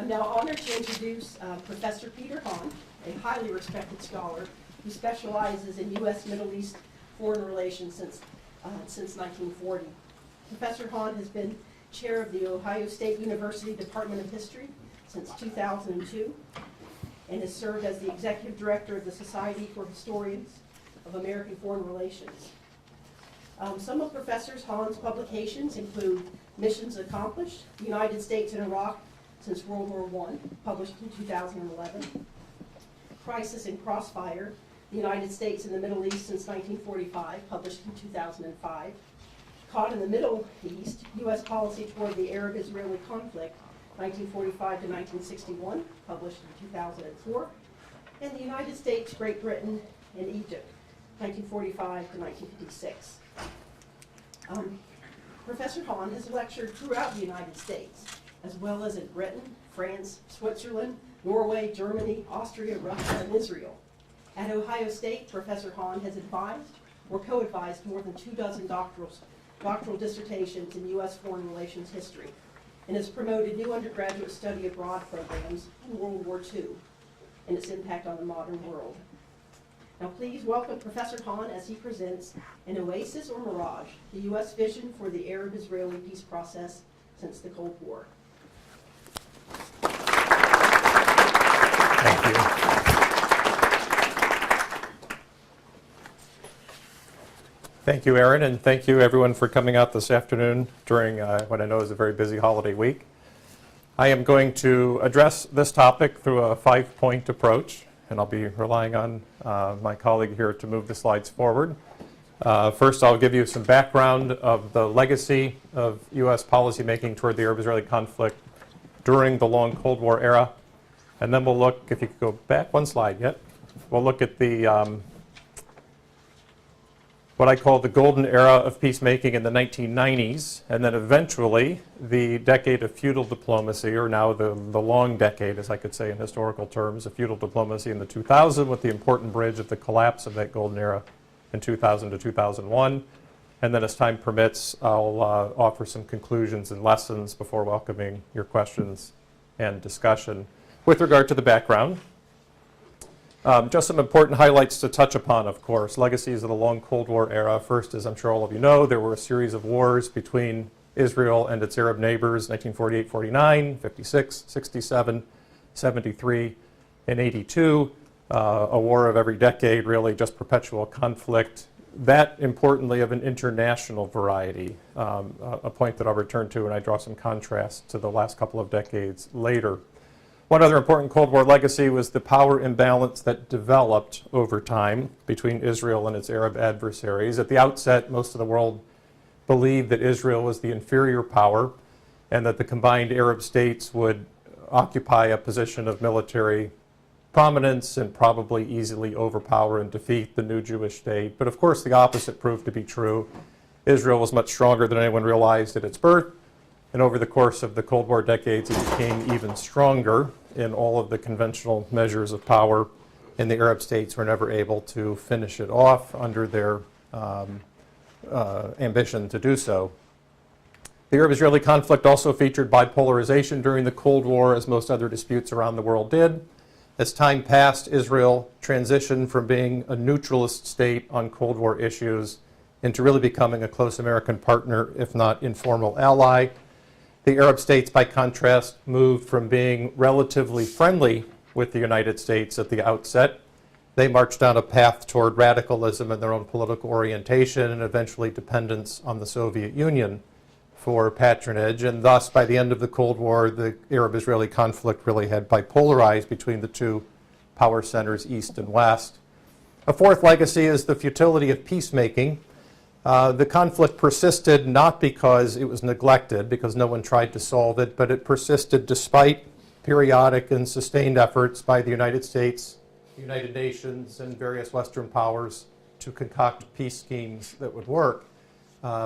I'm now honored to introduce Professor Peter Hahn, a highly respected scholar who specializes in U.S. Middle East foreign relations since 1940. Professor Hahn has been chair of the Ohio State University Department of History since 2002 and has served as the executive director of the Society for Historians of American Foreign Relations. Some of Professor Hahn's publications include Missions Accomplished, the United States in Iraq since World War I, published in 2011, Crisis in Crossfire, the United States in the Middle East since 1945, published in 2005, Caught in the Middle East, U.S. Policy Toward the Arab-Israeli Conflict, 1945 to 1961, published in 2004, and the United States, Great Britain, and Egypt, 1945 to 1956. Professor Hahn has lectured throughout the United States, as well as in Britain, France, Switzerland, Norway, Germany, Austria, Russia, and Israel. At Ohio State, Professor Hahn has advised or co-advised more than 24 doctoral dissertations in U.S. foreign relations history, and has promoted new undergraduate study abroad programs in World War II and its impact on the modern world. Now please welcome Professor Hahn as he presents An Oasis or Mirage, the U.S. Vision for the Arab-Israeli Peace Process Since the Cold War. Thank you. Thank you, Aaron, and thank you everyone for coming out this afternoon during what I know is a very busy holiday week. I am going to address this topic through a 5-point approach, and I'll be relying on my colleague here to move the slides forward. First, I'll give you some background of the legacy of U.S. policymaking toward the Arab-Israeli conflict during the long Cold War era. And then we'll look, if you could go back one slide yet, we'll look at the what I call the golden era of peacemaking in the 1990s, and then eventually the decade of feudal diplomacy, or now the long decade, as I could say in historical terms, of feudal diplomacy in the 2000s, with the important bridge of the collapse of that golden era in 2000 to 2001. And then as time permits, I'll offer some conclusions and lessons before welcoming your questions and discussion. With regard to the background, just some important highlights to touch upon, of course. Legacies of the long Cold War era. First, as I'm sure all of you know, there were a series of wars between Israel and its Arab neighbors, 1948-49, 56, 67, 73, and 82. A war of every decade, really just perpetual conflict. That, importantly, of an international variety, a point that I'll return to, and I draw some contrast to the last couple of decades later. One other important Cold War legacy was the power imbalance that developed over time between Israel and its Arab adversaries. At the outset, most of the world believed that Israel was the inferior power and that the combined Arab states would occupy a position of military prominence and probably easily overpower and defeat the new Jewish state. But of course, the opposite proved to be true. Israel was much stronger than anyone realized at its birth. And over the course of the Cold War decades, it became even stronger in all of the conventional measures of power, and the Arab states were never able to finish it off under their ambition to do so. The Arab-Israeli conflict also featured bipolarization during the Cold War, as most other disputes around the world did. As time passed, Israel transitioned from being a neutralist state on Cold War issues into really becoming a close American partner, if not informal ally. The Arab states, by contrast, moved from being relatively friendly with the United States at the outset. They marched down a path toward radicalism in their own political orientation and eventually dependence on the Soviet Union for patronage. And thus, by the end of the Cold War, the Arab-Israeli conflict really had bipolarized between the two power centers, East and West. A fourth legacy is the futility of peacemaking. The conflict persisted not because it was neglected, because no one tried to solve it, but it persisted despite periodic and sustained efforts by the United States, the United Nations, and various Western powers to concoct peace schemes that would work,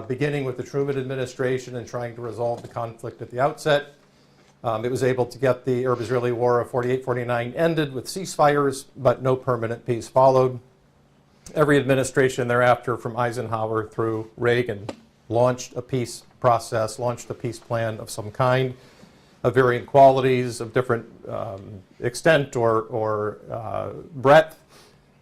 beginning with the Truman administration and trying to resolve the conflict at the outset. It was able to get the Arab-Israeli War of 48-49 ended with ceasefires, but no permanent peace followed. Every administration thereafter, from Eisenhower through Reagan, launched a peace process, launched a peace plan of some kind. of varying qualities, of different extent or breadth,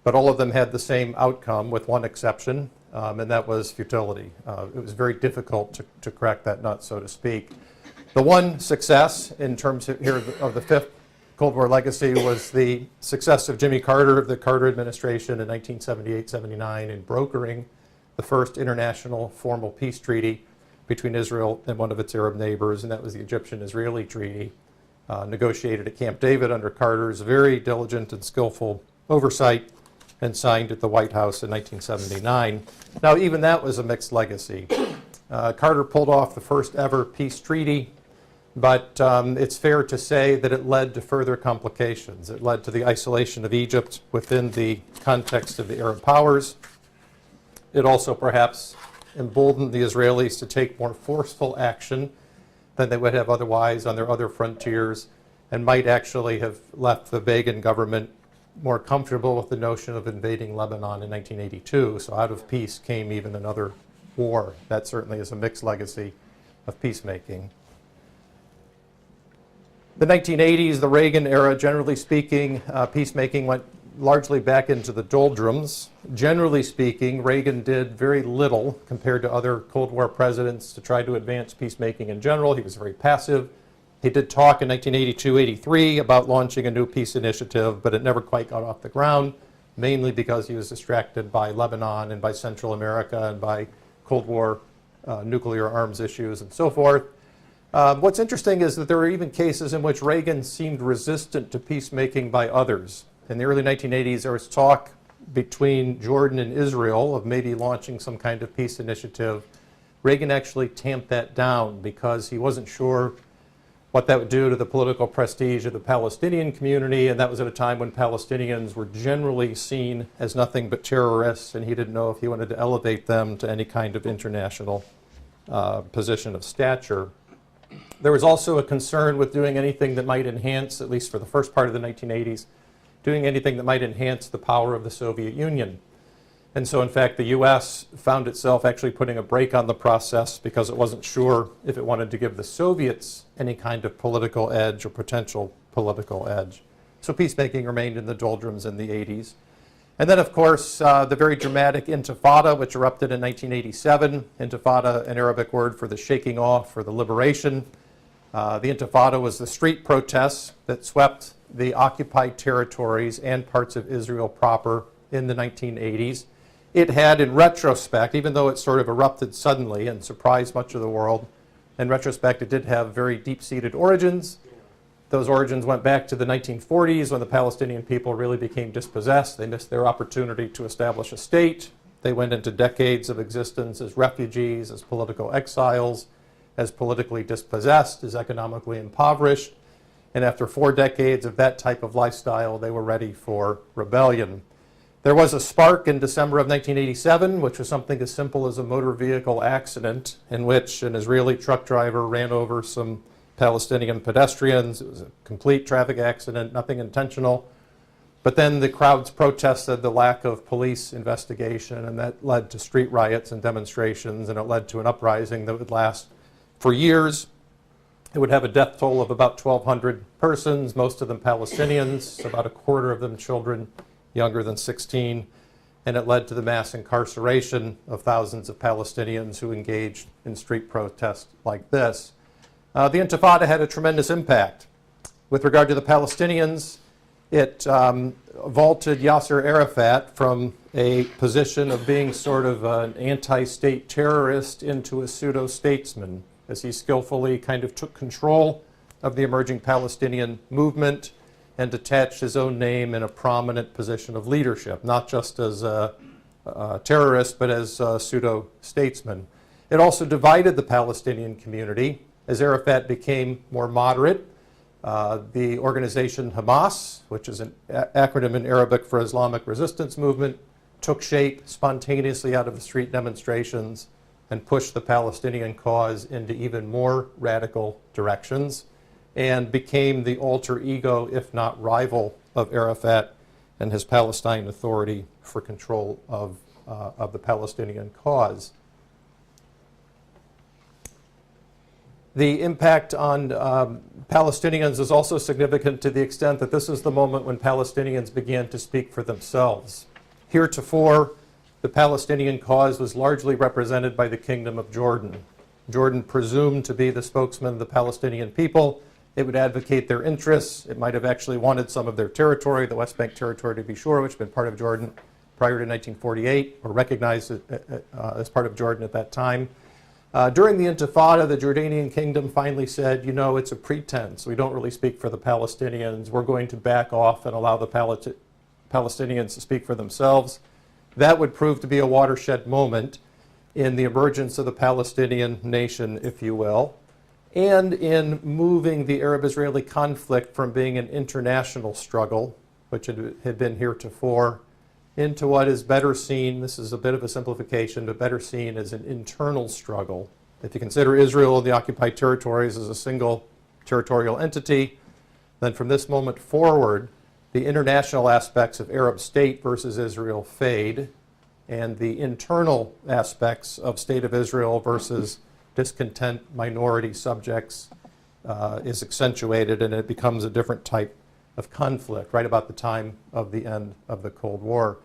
but all of them had the same outcome with one exception, and that was futility. It was very difficult to crack that nut, so to speak. The one success in terms of, here of the fifth Cold War legacy was the success of Jimmy Carter, of the Carter administration in 1978-79 in brokering the first international formal peace treaty between Israel and one of its Arab neighbors, and that was the Egyptian-Israeli treaty, negotiated at Camp David under Carter's very diligent and skillful oversight, and signed at the White House in 1979. Now, even that was a mixed legacy. Carter pulled off the first ever peace treaty, but it's fair to say that it led to further complications. It led to the isolation of Egypt within the context of the Arab powers. It also perhaps emboldened the Israelis to take more forceful action than they would have otherwise on their other frontiers, and might actually have left the Begin government more comfortable with the notion of invading Lebanon in 1982. So out of peace came even another war. That certainly is a mixed legacy of peacemaking. The 1980s, the Reagan era, generally speaking, peacemaking went largely back into the doldrums. Generally speaking, Reagan did very little compared to other Cold War presidents to try to advance peacemaking in general. He was very passive. He did talk in 1982-83 about launching a new peace initiative, but it never quite got off the ground, mainly because he was distracted by Lebanon and by Central America and by Cold War nuclear arms issues and so forth. What's interesting is that there are even cases in which Reagan seemed resistant to peacemaking by others. In the early 1980s, there was talk between Jordan and Israel of maybe launching some kind of peace initiative. Reagan actually tamped that down because he wasn't sure what that would do to the political prestige of the Palestinian community, and that was at a time when Palestinians were generally seen as nothing but terrorists, and he didn't know if he wanted to elevate them to any kind of international position of stature. There was also a concern with doing anything that might enhance, at least for the first part of the 1980s, doing anything that might enhance the power of the Soviet Union. And so, in fact, the U.S. found itself actually putting a brake on the process because it wasn't sure if it wanted to give the Soviets any kind of political edge or potential political edge. So peacemaking remained in the doldrums in the 80s. And then, of course, the very dramatic Intifada, which erupted in 1987. Intifada, an Arabic word for the shaking off or the liberation. The Intifada was the street protests that swept the occupied territories and parts of Israel proper in the 1980s. It had, in retrospect, even though it sort of erupted suddenly and surprised much of the world, in retrospect it did have very deep-seated origins. Those origins went back to the 1940s when the Palestinian people really became dispossessed. They missed their opportunity to establish a state. They went into decades of existence as refugees, as political exiles, as politically dispossessed, as economically impoverished. And after 4 decades of that type of lifestyle, they were ready for rebellion. There was a spark in December of 1987, which was something as simple as a motor vehicle accident in which an Israeli truck driver ran over some Palestinian pedestrians. It was a complete traffic accident, nothing intentional. But then the crowds protested the lack of police investigation, and that led to street riots and demonstrations, and it led to an uprising that would last for years. It would have a death toll of about 1,200 persons, most of them Palestinians, about a quarter of them children younger than 16, and it led to the mass incarceration of thousands of Palestinians who engaged in street protests like this. The Intifada had a tremendous impact. With regard to the Palestinians, it vaulted Yasser Arafat from a position of being sort of an anti-state terrorist into a pseudo-statesman, as he skillfully kind of took control of the emerging Palestinian movement and attached his own name in a prominent position of leadership, not just as a terrorist, but as a pseudo-statesman. It also divided the Palestinian community. As Arafat became more moderate, the organization Hamas, which is an acronym in Arabic for Islamic Resistance Movement, took shape spontaneously out of the street demonstrations and pushed the Palestinian cause into even more radical directions, and became the alter ego, if not rival, of Arafat and his Palestine Authority for control of the Palestinian cause. The impact on Palestinians is also significant to the extent that this is the moment when Palestinians began to speak for themselves. Heretofore, the Palestinian cause was largely represented by the Kingdom of Jordan. Jordan presumed to be the spokesman of the Palestinian people. It would advocate their interests. It might have actually wanted some of their territory, the West Bank territory to be sure, which had been part of Jordan prior to 1948, or recognized as part of Jordan at that time. During the Intifada, the Jordanian kingdom finally said, you know, it's a pretense. We don't really speak for the Palestinians. We're going to back off and allow the Palestinians to speak for themselves. That would prove to be a watershed moment in the emergence of the Palestinian nation, if you will, and in moving the Arab-Israeli conflict from being an international struggle, which had been heretofore, into what is better seen, this is a bit of a simplification, but better seen as an internal struggle. If you consider Israel and the occupied territories as a single territorial entity, then from this moment forward, the international aspects of Arab state versus Israel fade, and the internal aspects of State of Israel versus discontent minority subjects is accentuated, and it becomes a different type of conflict right about the time of the end of the Cold War.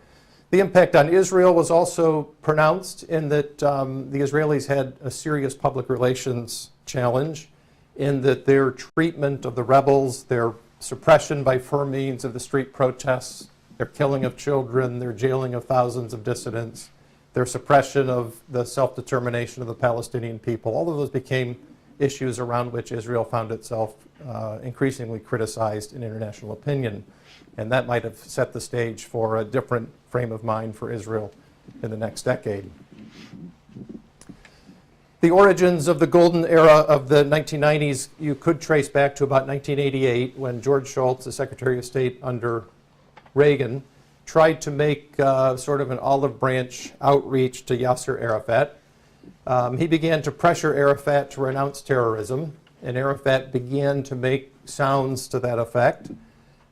The impact on Israel was also pronounced in that the Israelis had a serious public relations challenge in that their treatment of the rebels, their suppression by firm means of the street protests, their killing of children, their jailing of thousands of dissidents, their suppression of the self-determination of the Palestinian people, all of those became issues around which Israel found itself increasingly criticized in international opinion. And that might have set the stage for a different frame of mind for Israel in the next decade. The origins of the golden era of the 1990s you could trace back to about 1988 when George Shultz, the Secretary of State under Reagan, tried to make sort of an olive branch outreach to Yasser Arafat. He began to pressure Arafat to renounce terrorism, and Arafat began to make sounds to that effect.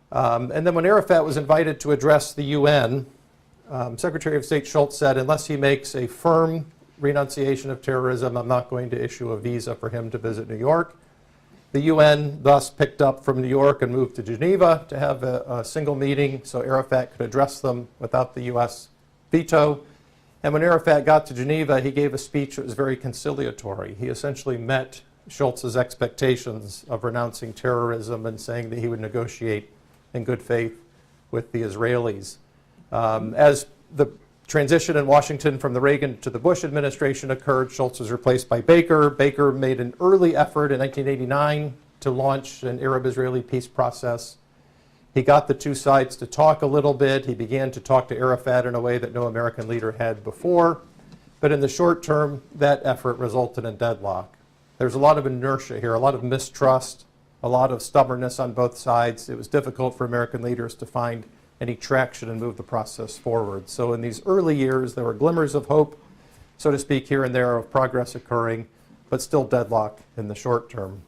And then when Arafat was invited to address the UN, Secretary of State Shultz said, unless he makes a firm renunciation of terrorism, I'm not going to issue a visa for him to visit New York. The UN thus picked up from New York and moved to Geneva to have a single meeting so Arafat could address them without the US veto. And when Arafat got to Geneva, he gave a speech that was very conciliatory. He essentially met Shultz's expectations of renouncing terrorism and saying that he would negotiate in good faith with the Israelis. As the transition in Washington from the Reagan to the Bush administration occurred, Shultz was replaced by Baker. Baker made an early effort in 1989 to launch an Arab-Israeli peace process. He got the two sides to talk a little bit. He began to talk to Arafat in a way that no American leader had before. But in the short term, that effort resulted in deadlock. There's a lot of inertia here, a lot of mistrust, a lot of stubbornness on both sides. It was difficult for American leaders to find any traction and move the process forward. So in these early years, there were glimmers of hope, so to speak, here and there of progress occurring, but still deadlock in the short term.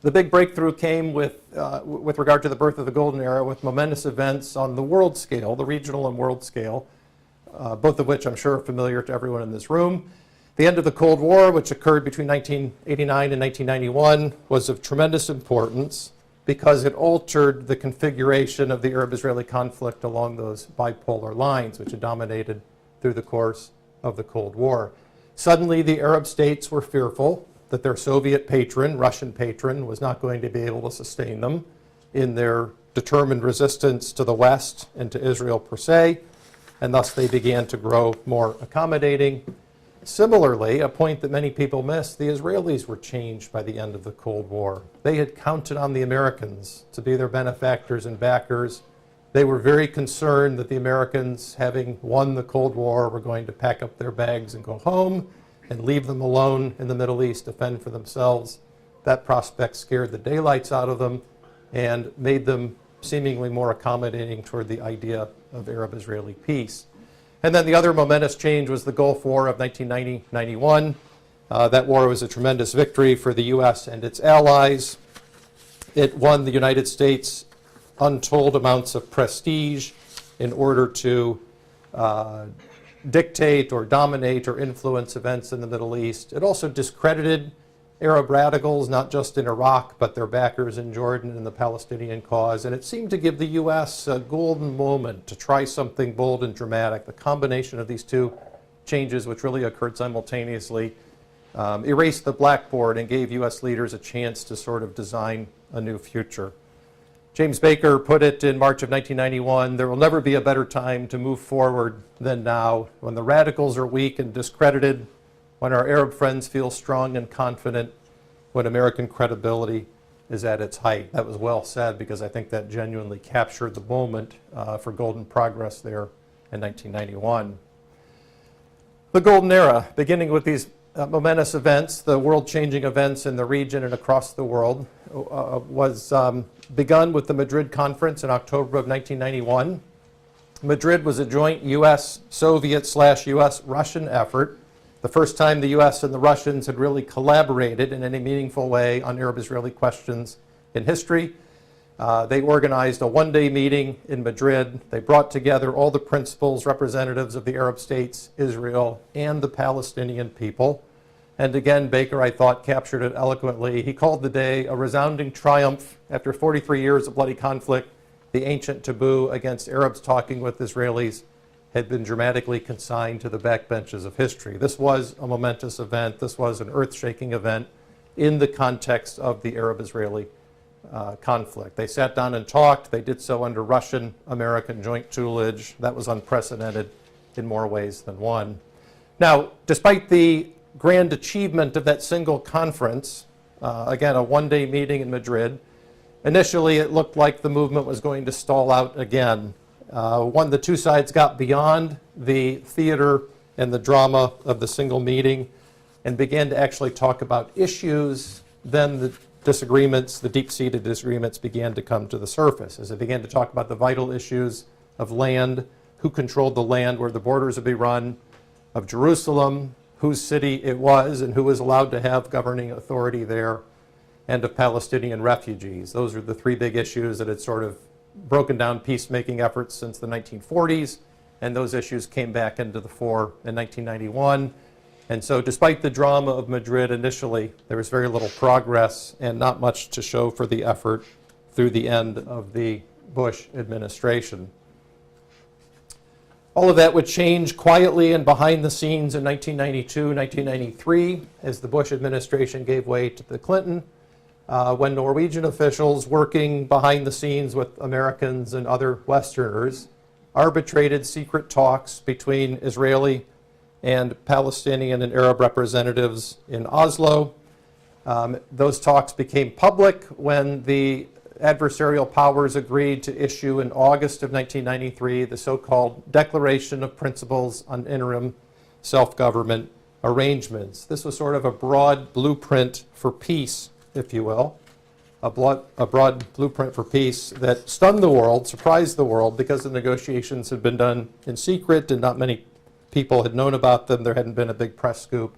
The big breakthrough came with regard to the birth of the Golden Era with momentous events on the world scale, the regional and world scale, both of which I'm sure are familiar to everyone in this room. The end of the Cold War, which occurred between 1989 and 1991, was of tremendous importance because it altered the configuration of the Arab-Israeli conflict along those bipolar lines, which had dominated through the course of the Cold War. Suddenly, the Arab states were fearful that their Soviet patron, Russian patron, was not going to be able to sustain them in their determined resistance to the West and to Israel per se, and thus they began to grow more accommodating. Similarly, a point that many people miss, the Israelis were changed by the end of the Cold War. They had counted on the Americans to be their benefactors and backers. They were very concerned that the Americans, having won the Cold War, were going to pack up their bags and go home and leave them alone in the Middle East to fend for themselves. That prospect scared the daylights out of them and made them seemingly more accommodating toward the idea of Arab-Israeli peace. And then the other momentous change was the Gulf War of 1990-91. That war was a tremendous victory for the U.S. and its allies. It won the United States untold amounts of prestige in order to dictate or dominate or influence events in the Middle East. It also discredited Arab radicals, not just in Iraq, but their backers in Jordan and the Palestinian cause. And it seemed to give the U.S. a golden moment to try something bold and dramatic. The combination of these two changes, which really occurred simultaneously, erased the blackboard and gave U.S. leaders a chance to sort of design a new future. James Baker put it in March of 1991, there will never be a better time to move forward than now, when the radicals are weak and discredited, when our Arab friends feel strong and confident, when American credibility is at its height. That was well said, because I think that genuinely captured the moment for golden progress there in 1991. The golden era, beginning with these momentous events, the world-changing events in the region and across the world, was begun with the Madrid Conference in October of 1991. Madrid was a joint U.S.-Soviet/U.S.-Russian effort, the first time the U.S. and the Russians had really collaborated in any meaningful way on Arab-Israeli questions in history. They organized a one-day meeting in Madrid. They brought together all the principals, representatives of the Arab states, Israel, and the Palestinian people. And again, Baker, I thought, captured it eloquently. He called the day a resounding triumph. After 43 years of bloody conflict, the ancient taboo against Arabs talking with Israelis had been dramatically consigned to the backbenches of history. This was a momentous event. This was an earth-shaking event in the context of the Arab-Israeli conflict. They sat down and talked. They did so under Russian-American joint tutelage. That was unprecedented in more ways than one. Now, despite the grand achievement of that single conference, again, a one-day meeting in Madrid, initially it looked like the movement was going to stall out again. The two sides got beyond the theater and the drama of the single meeting and began to actually talk about issues. Then the disagreements, the deep-seated disagreements, began to come to the surface as they began to talk about the vital issues of land, who controlled the land where the borders would be run, of Jerusalem, whose city it was and who was allowed to have governing authority there, and of Palestinian refugees. Those are the three big issues that had sort of broken down peacemaking efforts since the 1940s, and those issues came back into the fore in 1991. And so despite the drama of Madrid initially, there was very little progress and not much to show for the effort through the end of the Bush administration. All of that would change quietly and behind the scenes in 1992, 1993, as the Bush administration gave way to the Clinton, when Norwegian officials working behind the scenes with Americans and other Westerners arbitrated secret talks between Israeli and Palestinian and Arab representatives in Oslo. Those talks became public when the adversarial powers agreed to issue in August of 1993 the so-called Declaration of Principles on Interim Self-Government Arrangements. This was sort of a broad blueprint for peace, if you will, a broad blueprint for peace that stunned the world, surprised the world, because the negotiations had been done in secret and not many people had known about them. There hadn't been a big press scoop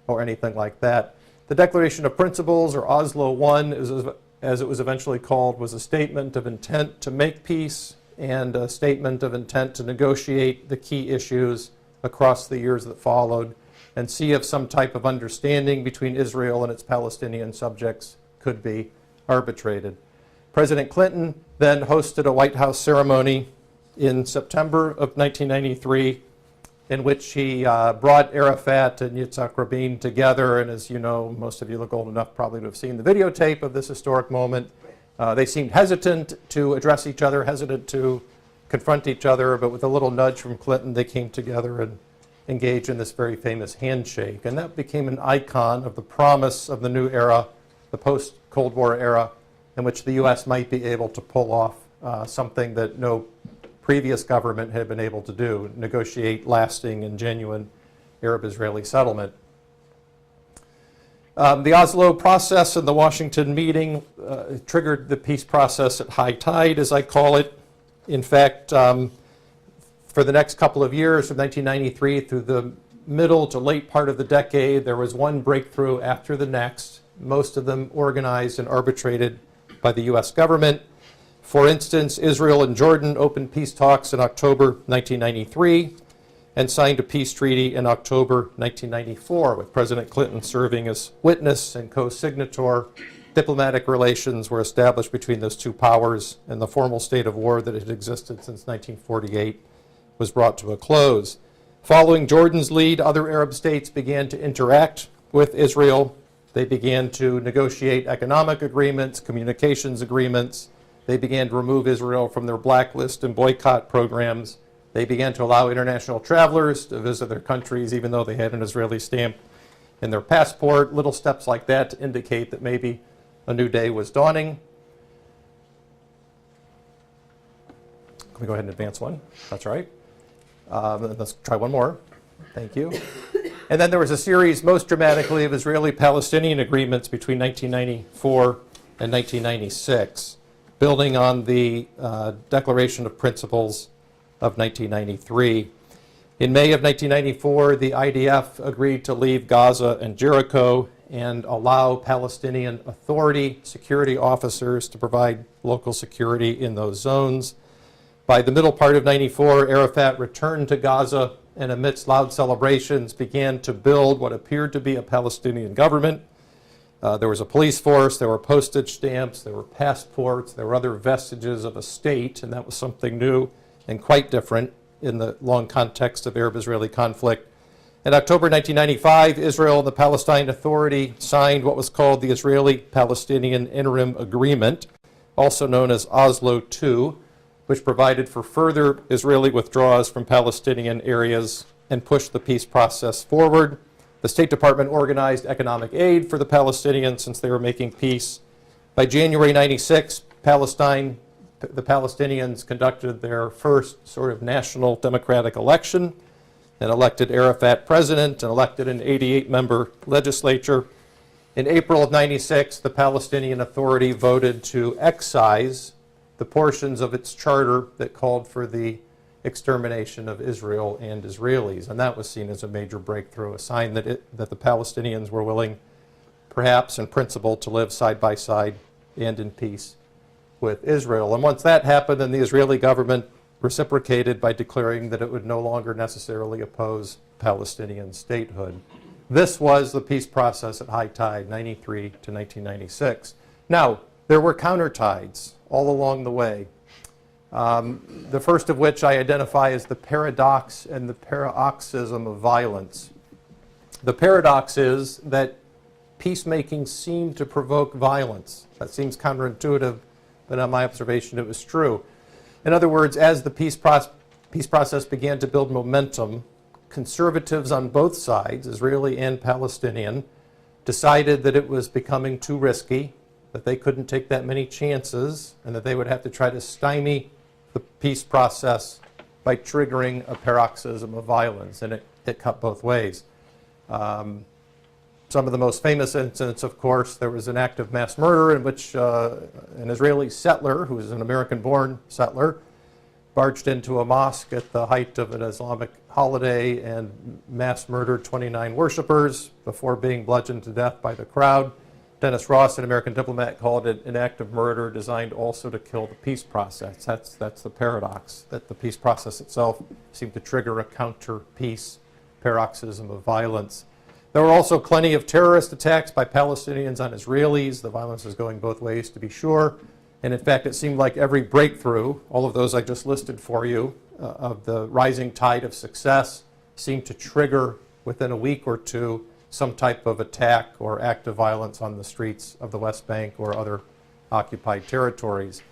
or anything like that. The Declaration of Principles, or Oslo I, as it was eventually called, was a statement of intent to make peace and a statement of intent to negotiate the key issues across the years that followed and see if some type of understanding between Israel and its Palestinian subjects could be arbitrated. President Clinton then hosted a White House ceremony in September of 1993 in which he brought Arafat and Yitzhak Rabin together. And as you know, most of you look old enough probably to have seen the videotape of this historic moment. They seemed hesitant to address each other, hesitant to confront each other, but with a little nudge from Clinton, they came together and engaged in this very famous handshake. And that became an icon of the promise of the new era, the post-Cold War era, in which the U.S. might be able to pull off something that no previous government had been able to do, negotiate lasting and genuine Arab-Israeli settlement. The Oslo process and the Washington meeting triggered the peace process at high tide, as I call it. In fact, for the next couple of years, from 1993 through the middle to late part of the decade, there was one breakthrough after the next, most of them organized and arbitrated by the U.S. government. For instance, Israel and Jordan opened peace talks in October 1993. and signed a peace treaty in October 1994, with President Clinton serving as witness and co-signator. Diplomatic relations were established between those two powers, and the formal state of war that had existed since 1948 was brought to a close. Following Jordan's lead, other Arab states began to interact with Israel. They began to negotiate economic agreements, communications agreements. They began to remove Israel from their blacklist and boycott programs. They began to allow international travelers to visit their countries, even though they had an Israeli stamp in their passport. Little steps like that to indicate that maybe a new day was dawning. Can we go ahead and advance one? That's right. Let's try one more. Thank you. And then there was a series, most dramatically, of Israeli-Palestinian agreements between 1994 and 1996, building on the Declaration of Principles of 1993. In May of 1994, the IDF agreed to leave Gaza and Jericho and allow Palestinian Authority security officers to provide local security in those zones. By the middle part of 94, Arafat returned to Gaza and amidst loud celebrations began to build what appeared to be a Palestinian government. There was a police force, there were postage stamps, there were passports, there were other vestiges of a state, and that was something new and quite different in the long context of Arab-Israeli conflict. In October 1995, Israel and the Palestine Authority signed what was called the Israeli-Palestinian Interim Agreement, also known as Oslo II, which provided for further Israeli withdrawals from Palestinian areas and pushed the peace process forward. The State Department organized economic aid for the Palestinians since they were making peace. By January 96, the Palestinians conducted their first sort of national democratic election and elected Arafat president and elected an 88-member legislature. In April of 96, the Palestinian Authority voted to excise the portions of its charter that called for the extermination of Israel and Israelis. And that was seen as a major breakthrough, a sign that the Palestinians were willing, perhaps in principle, to live side by side and in peace with Israel. And once that happened, then the Israeli government reciprocated by declaring that it would no longer necessarily oppose Palestinian statehood. This was the peace process at high tide, 93 to 1996. Now, there were countertides all along the way. The first of which I identify as the paradox and the paroxysm of violence. The paradox is that peacemaking seemed to provoke violence. That seems counterintuitive, but on my observation it was true. In other words, as the peace process began to build momentum, conservatives on both sides, Israeli and Palestinian, decided that it was becoming too risky, that they couldn't take that many chances, and that they would have to try to stymie the peace process by triggering a paroxysm of violence, and it cut both ways. Some of the most famous incidents, of course, there was an act of mass murder in which an Israeli settler, who was an American-born settler, barged into a mosque at the height of an Islamic holiday and mass murdered 29 worshipers before being bludgeoned to death by the crowd. Dennis Ross, an American diplomat, called it an act of murder designed also to kill the peace process. That's the paradox, that the peace process itself seemed to trigger a counter-peace paroxysm of violence. There were also plenty of terrorist attacks by Palestinians on Israelis. The violence is going both ways, to be sure. And in fact, it seemed like every breakthrough, all of those I just listed for you, of the rising tide of success, seemed to trigger within a week or two some type of attack or act of violence on the streets of the West Bank or other occupied territories.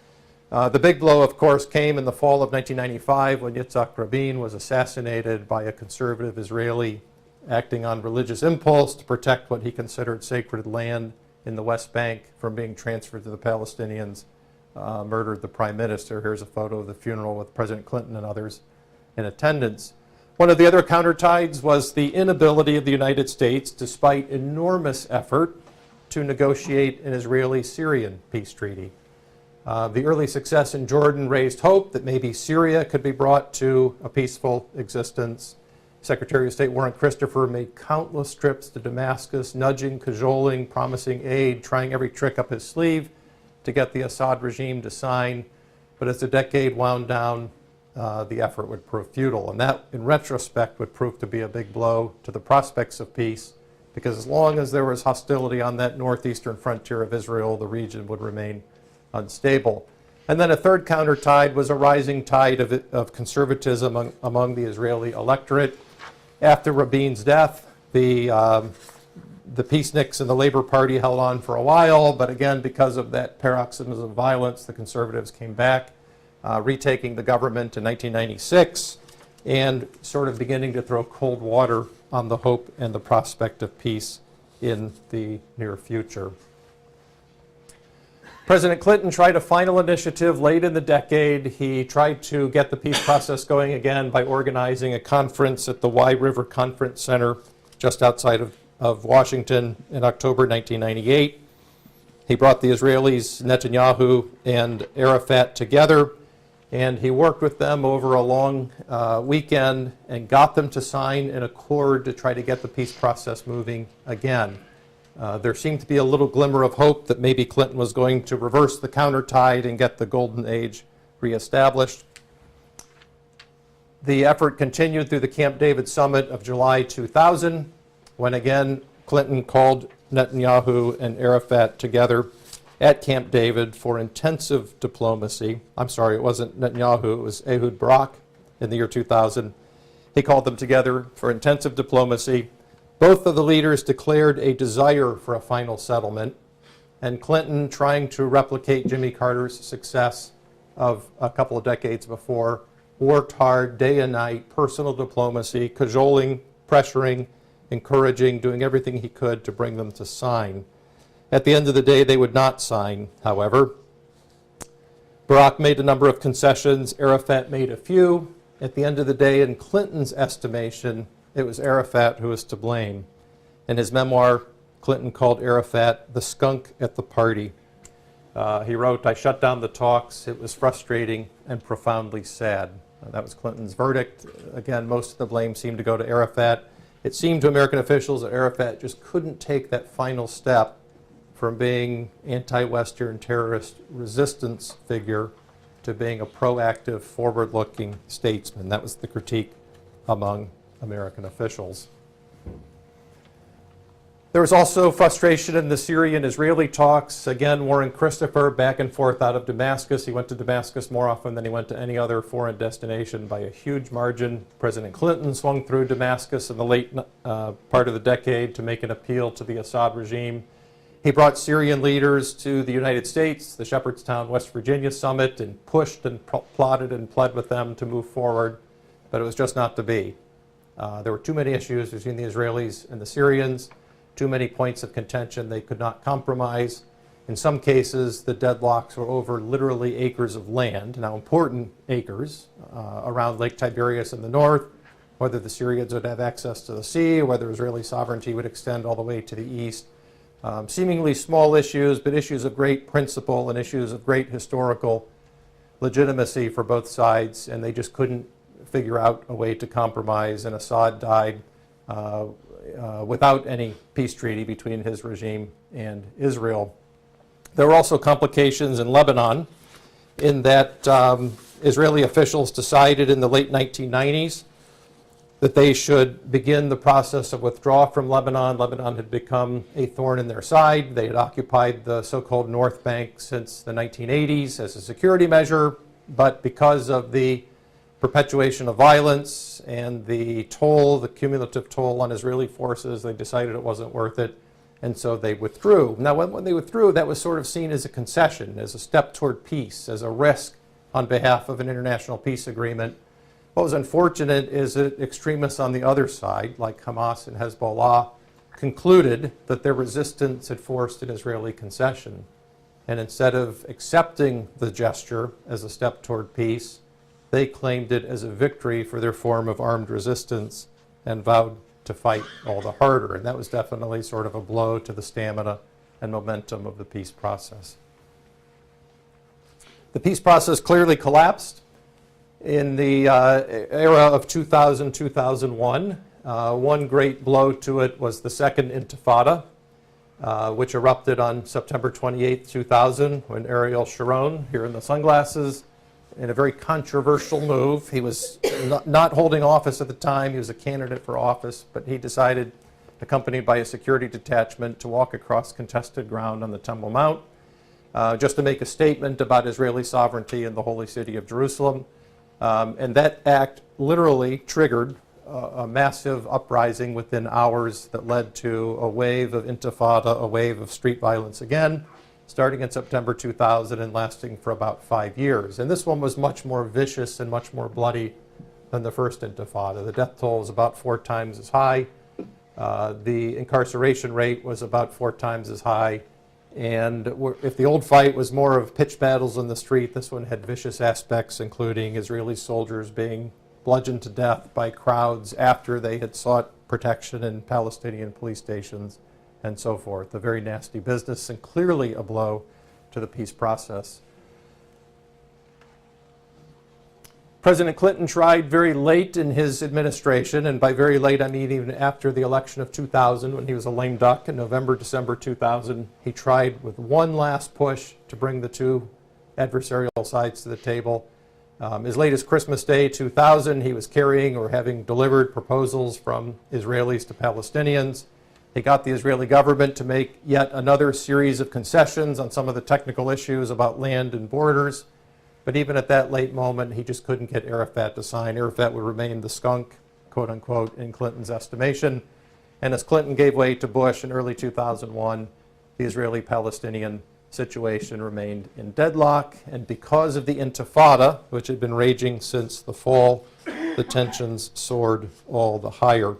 The big blow, of course, came in the fall of 1995 when Yitzhak Rabin was assassinated by a conservative Israeli acting on religious impulse to protect what he considered sacred land in the West Bank from being transferred to the Palestinians, murdered the prime minister. Here's a photo of the funeral with President Clinton and others in attendance. One of the other countertides was the inability of the United States, despite enormous effort, to negotiate an Israeli-Syrian peace treaty. The early success in Jordan raised hope that maybe Syria could be brought to a peaceful existence. Secretary of State Warren Christopher made countless trips to Damascus, nudging, cajoling, promising aid, trying every trick up his sleeve to get the Assad regime to sign. But as the decade wound down, the effort would prove futile. And that, in retrospect, would prove to be a big blow to the prospects of peace, because as long as there was hostility on that northeastern frontier of Israel, the region would remain unstable. And then a third countertide was a rising tide of conservatism among the Israeli electorate. After Rabin's death, the peaceniks and the Labor Party held on for a while, but again, because of that paroxysm of violence, the conservatives came back, retaking the government in 1996 and sort of beginning to throw cold water on the hope and the prospect of peace in the near future. President Clinton tried a final initiative late in the decade. He tried to get the peace process going again by organizing a conference at the Wye River Conference Center just outside of Washington in October 1998. He brought the Israelis, Netanyahu and Arafat together, and he worked with them over a long weekend and got them to sign an accord to try to get the peace process moving again. There seemed to be a little glimmer of hope that maybe Clinton was going to reverse the countertide and get the golden age reestablished. The effort continued through the Camp David summit of July 2000, when again Clinton called Netanyahu and Arafat together at Camp David for intensive diplomacy. I'm sorry, it wasn't Netanyahu, it was Ehud Barak in the year 2000. He called them together for intensive diplomacy. Both of the leaders declared a desire for a final settlement, and Clinton, trying to replicate Jimmy Carter's success of a couple of decades before, worked hard day and night, personal diplomacy, cajoling, pressuring, encouraging, doing everything he could to bring them to sign. At the end of the day, they would not sign, however. Barak made a number of concessions. Arafat made a few. At the end of the day, in Clinton's estimation, it was Arafat who was to blame. In his memoir, Clinton called Arafat the skunk at the party. He wrote, "I shut down the talks. It was frustrating and profoundly sad." That was Clinton's verdict. Again, most of the blame seemed to go to Arafat. It seemed to American officials that Arafat just couldn't take that final step from being anti-Western terrorist resistance figure to being a proactive, forward-looking statesman. That was the critique among American officials. There was also frustration in the Syrian-Israeli talks. Again, Warren Christopher back and forth out of Damascus. He went to Damascus more often than he went to any other foreign destination by a huge margin. President Clinton swung through Damascus in the late part of the decade to make an appeal to the Assad regime. He brought Syrian leaders to the United States, the Shepherdstown, West Virginia summit, and pushed and plotted and pled with them to move forward, but it was just not to be. There were too many issues between the Israelis and the Syrians, too many points of contention they could not compromise. In some cases, the deadlocks were over literally acres of land, now important acres, around Lake Tiberias in the north, whether the Syrians would have access to the sea, whether Israeli sovereignty would extend all the way to the east. Seemingly small issues, but issues of great principle and issues of great historical legitimacy for both sides, and they just couldn't figure out a way to compromise, and Assad died without any peace treaty between his regime and Israel. There were also complications in Lebanon in that Israeli officials decided in the late 1990s that they should begin the process of withdrawal from Lebanon. Lebanon had become a thorn in their side. They had occupied the so-called North Bank since the 1980s as a security measure, but because of the perpetuation of violence and the toll, the cumulative toll on Israeli forces, they decided it wasn't worth it, and so they withdrew. Now, when they withdrew, that was sort of seen as a concession, as a step toward peace, as a risk on behalf of an international peace agreement. What was unfortunate is that extremists on the other side, like Hamas and Hezbollah, concluded that their resistance had forced an Israeli concession. And instead of accepting the gesture as a step toward peace, they claimed it as a victory for their form of armed resistance and vowed to fight all the harder. And that was definitely sort of a blow to the stamina and momentum of the peace process. The peace process clearly collapsed in the era of 2000-2001. One great blow to it was the Second Intifada, which erupted on September 28, 2000, when Ariel Sharon, here in the sunglasses, in a very controversial move. He was not holding office at the time. He was a candidate for office, but he decided, accompanied by a security detachment, to walk across contested ground on the Temple Mount just to make a statement about Israeli sovereignty in the holy city of Jerusalem. And that act literally triggered a massive uprising within hours that led to a wave of Intifada, a wave of street violence again, starting in September 2000 and lasting for about 5 years. And this one was much more vicious and much more bloody than the first Intifada. The death toll was about 4 times as high. The incarceration rate was about 4 times as high. And if the old fight was more of pitched battles in the street, this one had vicious aspects, including Israeli soldiers being bludgeoned to death by crowds after they had sought protection in Palestinian police stations and so forth. A very nasty business and clearly a blow to the peace process. President Clinton tried very late in his administration, and by very late I mean even after the election of 2000 when he was a lame duck in November, December 2000, he tried with one last push to bring the two adversarial sides to the table. As late as Christmas Day 2000, he was carrying or having delivered proposals from Israelis to Palestinians. He got the Israeli government to make yet another series of concessions on some of the technical issues about land and borders. But even at that late moment, he just couldn't get Arafat to sign. Arafat would remain the skunk, quote unquote, in Clinton's estimation. And as Clinton gave way to Bush in early 2001, the Israeli-Palestinian situation remained in deadlock. And because of the Intifada, which had been raging since the fall, the tensions soared all the higher.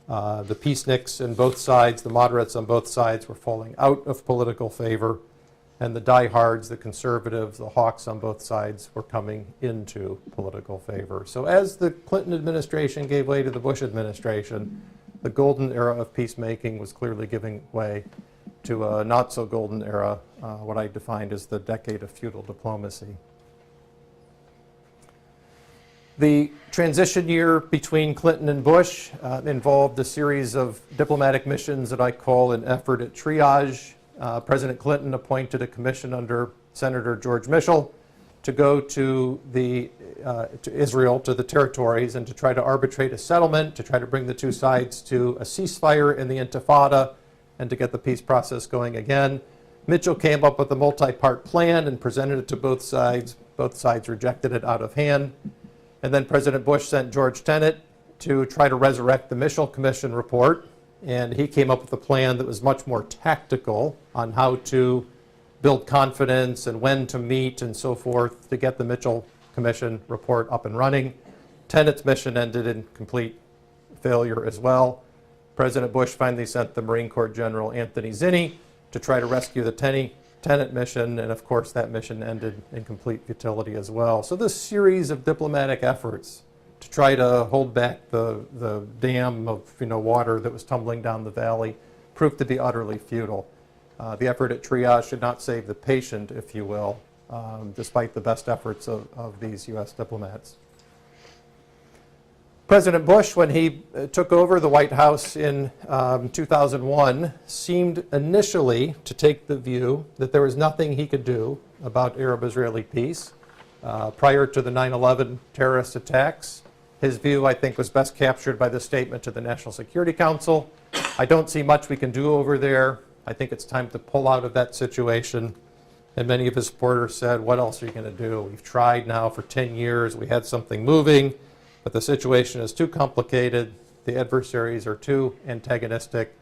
The peaceniks on both sides, the moderates on both sides, were falling out of political favor. And the diehards, the conservatives, the hawks on both sides were coming into political favor. So as the Clinton administration gave way to the Bush administration, the golden era of peacemaking was clearly giving way to a not-so-golden era, what I defined as the decade of feudal diplomacy. The transition year between Clinton and Bush involved a series of diplomatic missions that I call an effort at triage. President Clinton appointed a commission under Senator George Mitchell to go to Israel, to the territories, and to try to arbitrate a settlement, to try to bring the two sides to a ceasefire in the Intifada, and to get the peace process going again. Mitchell came up with a multi-part plan and presented it to both sides. Both sides rejected it out of hand. And then President Bush sent George Tenet to try to resurrect the Mitchell Commission report. And he came up with a plan that was much more tactical on how to build confidence and when to meet and so forth to get the Mitchell Commission report up and running. Tenet's mission ended in complete failure as well. President Bush finally sent the Marine Corps General Anthony Zinni to try to rescue the Tenet mission, and of course that mission ended in complete futility as well. So this series of diplomatic efforts to try to hold back the dam of water that was tumbling down the valley proved to be utterly futile. The effort at triage should not save the patient, if you will, despite the best efforts of these U.S. diplomats. President Bush, when he took over the White House in 2001, seemed initially to take the view that there was nothing he could do about Arab-Israeli peace. Prior to the 9/11 terrorist attacks, his view, I think, was best captured by the statement to the National Security Council. I don't see much we can do over there. I think it's time to pull out of that situation. And many of his supporters said, what else are you going to do? We've tried now for 10 years. We had something moving. But the situation is too complicated. The adversaries are too antagonistic.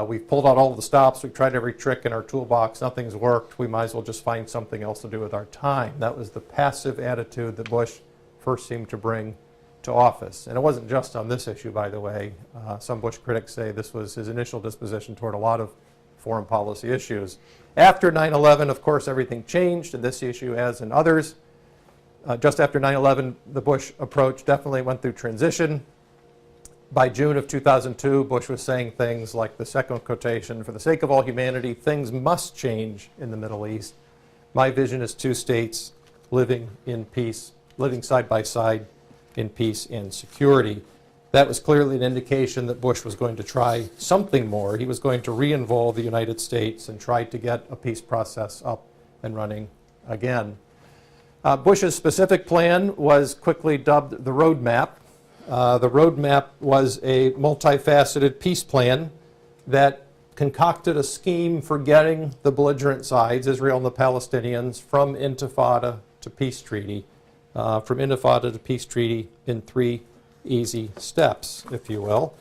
We've pulled out all the stops. We've tried every trick in our toolbox. Nothing's worked. We might as well just find something else to do with our time. That was the passive attitude that Bush first seemed to bring to office. And it wasn't just on this issue, by the way. Some Bush critics say this was his initial disposition toward a lot of foreign policy issues. After 9/11, of course, everything changed in this issue as in others. Just after 9/11, the Bush approach definitely went through transition. By June of 2002, Bush was saying things like the second quotation, for the sake of all humanity, things must change in the Middle East. My vision is two states living in peace, living side by side in peace and security. That was clearly an indication that Bush was going to try something more. He was going to re-involve the United States and try to get a peace process up and running again. Bush's specific plan was quickly dubbed the roadmap. The roadmap was a multifaceted peace plan that concocted a scheme for getting the belligerent sides, Israel and the Palestinians, from Intifada to peace treaty, in 3 easy steps, if you will.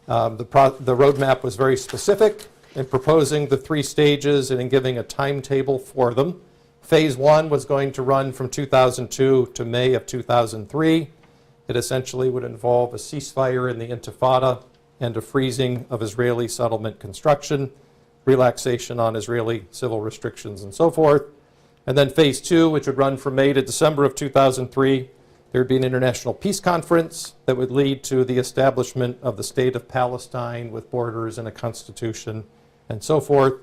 The roadmap was very specific in proposing the 3 stages and in giving a timetable for them. Phase 1 was going to run from 2002 to May of 2003. It essentially would involve a ceasefire in the Intifada and a freezing of Israeli settlement construction, relaxation on Israeli civil restrictions, and so forth. And then phase 2, which would run from May to December of 2003, there would be an international peace conference that would lead to the establishment of the state of Palestine with borders and a constitution and so forth.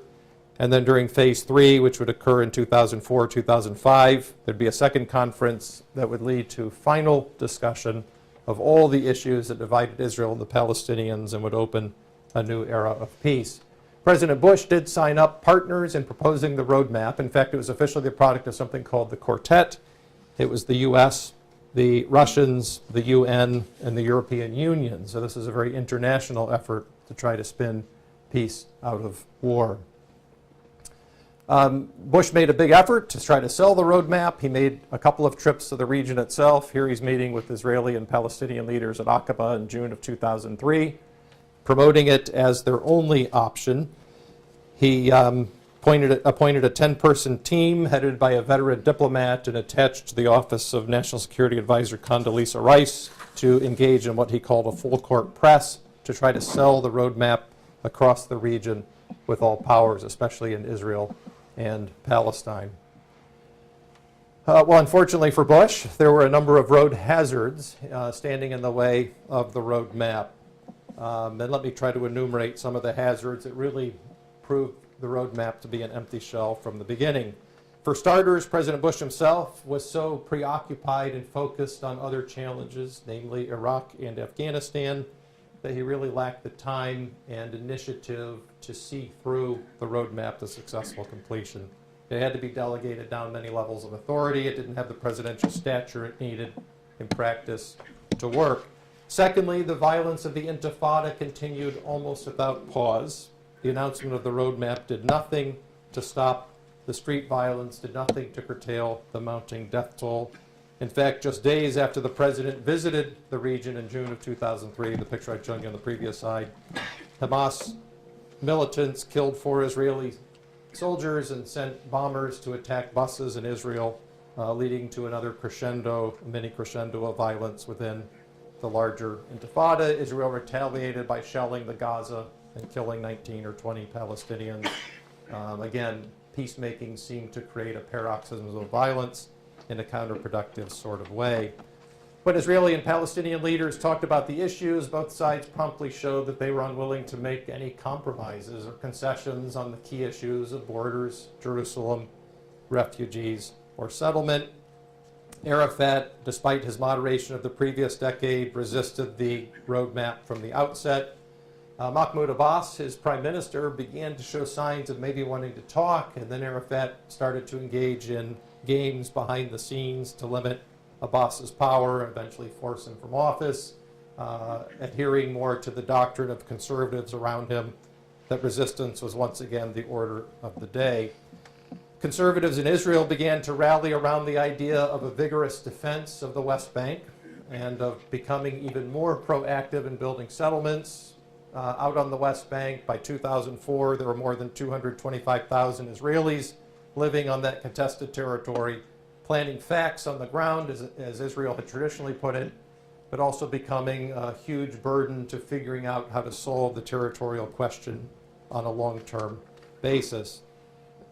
And then during phase 3, which would occur in 2004, 2005, there'd be a second conference that would lead to final discussion of all the issues that divided Israel and the Palestinians and would open a new era of peace. President Bush did sign up partners in proposing the roadmap. In fact, it was officially the product of something called the Quartet. It was the U.S., the Russians, the UN, and the European Union. So this is a very international effort to try to spin peace out of war. Bush made a big effort to try to sell the roadmap. He made a couple of trips to the region itself. Here he's meeting with Israeli and Palestinian leaders at Aqaba in June of 2003, promoting it as their only option. He appointed a 10-person team headed by a veteran diplomat and attached to the Office of National Security Advisor Condoleezza Rice to engage in what he called a full-court press to try to sell the roadmap across the region with all powers, especially in Israel and Palestine. Well, unfortunately for Bush, there were a number of road hazards standing in the way of the roadmap. And let me try to enumerate some of the hazards that really proved the roadmap to be an empty shell from the beginning. For starters, President Bush himself was so preoccupied and focused on other challenges, namely Iraq and Afghanistan, that he really lacked the time and initiative to see through the roadmap to successful completion. It had to be delegated down many levels of authority. It didn't have the presidential stature it needed in practice to work. Secondly, the violence of the Intifada continued almost without pause. The announcement of the roadmap did nothing to stop the street violence, did nothing to curtail the mounting death toll. In fact, just days after the president visited the region in June of 2003, the picture I'd shown you on the previous slide, Hamas militants killed 4 Israeli soldiers and sent bombers to attack buses in Israel, leading to another mini crescendo of violence within the larger Intifada. Israel retaliated by shelling the Gaza and killing 19 or 20 Palestinians. Again, peacemaking seemed to create a paroxysm of violence in a counterproductive sort of way. When Israeli and Palestinian leaders talked about the issues, both sides promptly showed that they were unwilling to make any compromises or concessions on the key issues of borders, Jerusalem, refugees, or settlement. Arafat, despite his moderation of the previous decade, resisted the roadmap from the outset. Mahmoud Abbas, his prime minister, began to show signs of maybe wanting to talk, and then Arafat started to engage in games behind the scenes to limit Abbas's power, eventually force him from office, adhering more to the doctrine of conservatives around him, that resistance was once again the order of the day. Conservatives in Israel began to rally around the idea of a vigorous defense of the West Bank and of becoming even more proactive in building settlements out on the West Bank. By 2004, there were more than 225,000 Israelis living on that contested territory, planting facts on the ground, as Israel had traditionally put it, but also becoming a huge burden to figuring out how to solve the territorial question on a long-term basis.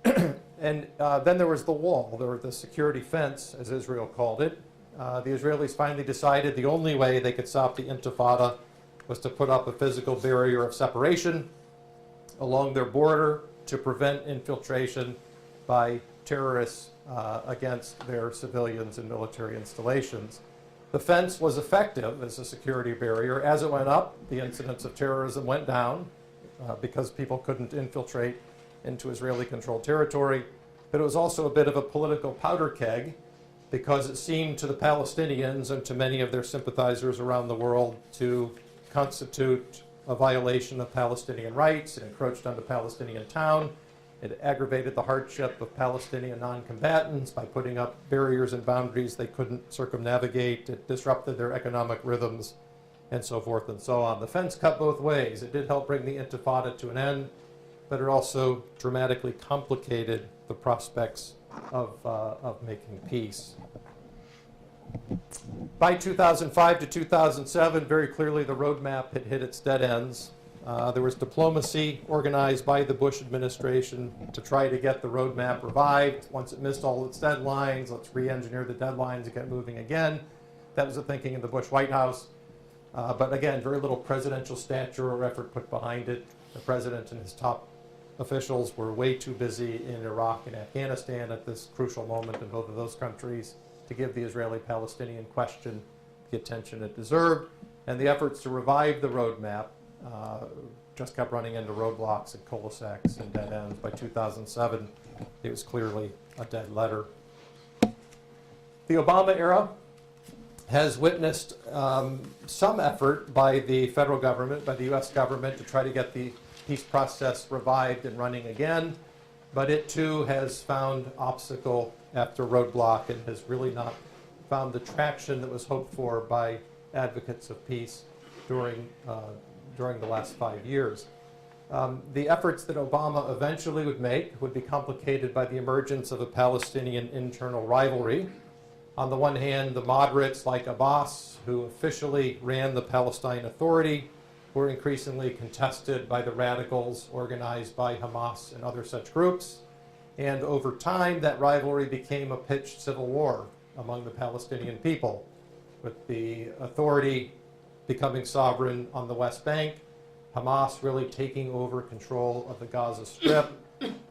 And then there was the wall, the security fence, as Israel called it. The Israelis finally decided the only way they could stop the Intifada was to put up a physical barrier of separation along their border to prevent infiltration by terrorists against their civilians and military installations. The fence was effective as a security barrier. As it went up, the incidents of terrorism went down because people couldn't infiltrate into Israeli-controlled territory. But it was also a bit of a political powder keg because it seemed to the Palestinians and to many of their sympathizers around the world to constitute a violation of Palestinian rights. It encroached on the Palestinian town. It aggravated the hardship of Palestinian non-combatants by putting up barriers and boundaries they couldn't circumnavigate. It disrupted their economic rhythms, and so forth and so on. The fence cut both ways. It did help bring the Intifada to an end, but it also dramatically complicated the prospects of making peace. By 2005 to 2007, very clearly the roadmap had hit its dead ends. There was diplomacy organized by the Bush administration to try to get the roadmap revived. Once it missed all its deadlines, let's re-engineer the deadlines and get moving again. That was the thinking in the Bush White House. But again, very little presidential stature or effort put behind it. The president and his top officials were way too busy in Iraq and Afghanistan at this crucial moment in both of those countries to give the Israeli-Palestinian question the attention it deserved. And the efforts to revive the roadmap just kept running into roadblocks and cul-de-sacs and dead ends. By 2007, it was clearly a dead letter. The Obama era has witnessed some effort by the federal government, by the U.S. government, to try to get the peace process revived and running again, but it too has found obstacle after roadblock and has really not found the traction that was hoped for by advocates of peace during the last 5 years. The efforts that Obama eventually would make would be complicated by the emergence of a Palestinian internal rivalry. On the one hand, the moderates like Abbas, who officially ran the Palestine Authority, were increasingly contested by the radicals organized by Hamas and other such groups. And over time, that rivalry became a pitched civil war among the Palestinian people, with the authority becoming sovereign on the West Bank, Hamas really taking over control of the Gaza Strip,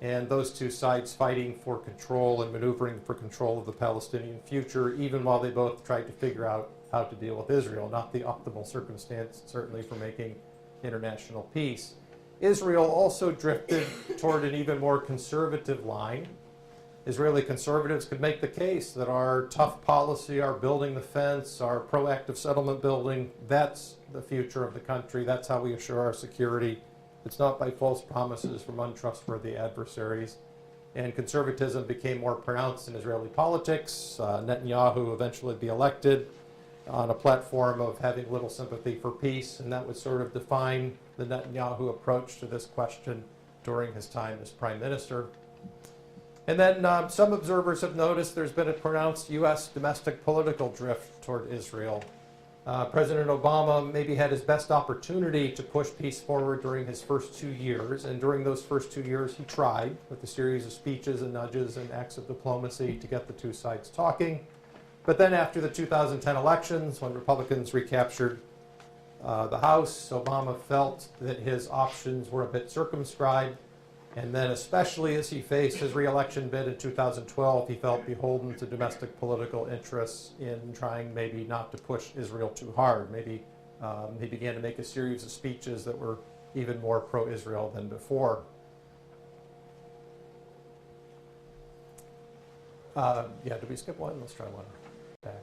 and those two sides fighting for control and maneuvering for control of the Palestinian future, even while they both tried to figure out how to deal with Israel. Not the optimal circumstance, certainly, for making international peace. Israel also drifted toward an even more conservative line. Israeli conservatives could make the case that our tough policy, our building the fence, our proactive settlement building, that's the future of the country. That's how we assure our security. It's not by false promises from untrustworthy adversaries. And conservatism became more pronounced in Israeli politics. Netanyahu eventually be elected on a platform of having little sympathy for peace, and that would sort of define the Netanyahu approach to this question during his time as prime minister. And then some observers have noticed there's been a pronounced U.S. domestic political drift toward Israel. President Obama maybe had his best opportunity to push peace forward during his first 2 years, and during those first 2 years he tried with a series of speeches and nudges and acts of diplomacy to get the two sides talking. But then after the 2010 elections, when Republicans recaptured the House, Obama felt that his options were a bit circumscribed. And then especially as he faced his re-election bid in 2012, he felt beholden to domestic political interests in trying maybe not to push Israel too hard. Maybe he began to make a series of speeches that were even more pro-Israel than before. Did we skip one? Let's try one back.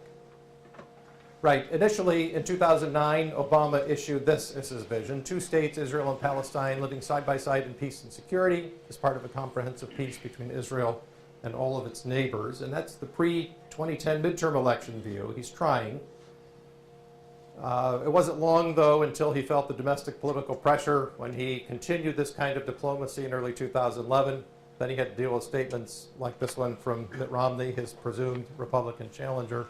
Right. Initially, in 2009, Obama issued this as his vision: 2 states, Israel and Palestine, living side by side in peace and security, as part of a comprehensive peace between Israel and all of its neighbors. And that's the pre-2010 midterm election view. He's trying. It wasn't long, though, until he felt the domestic political pressure when he continued this kind of diplomacy in early 2011. Then he had to deal with statements like this one from Mitt Romney, his presumed Republican challenger.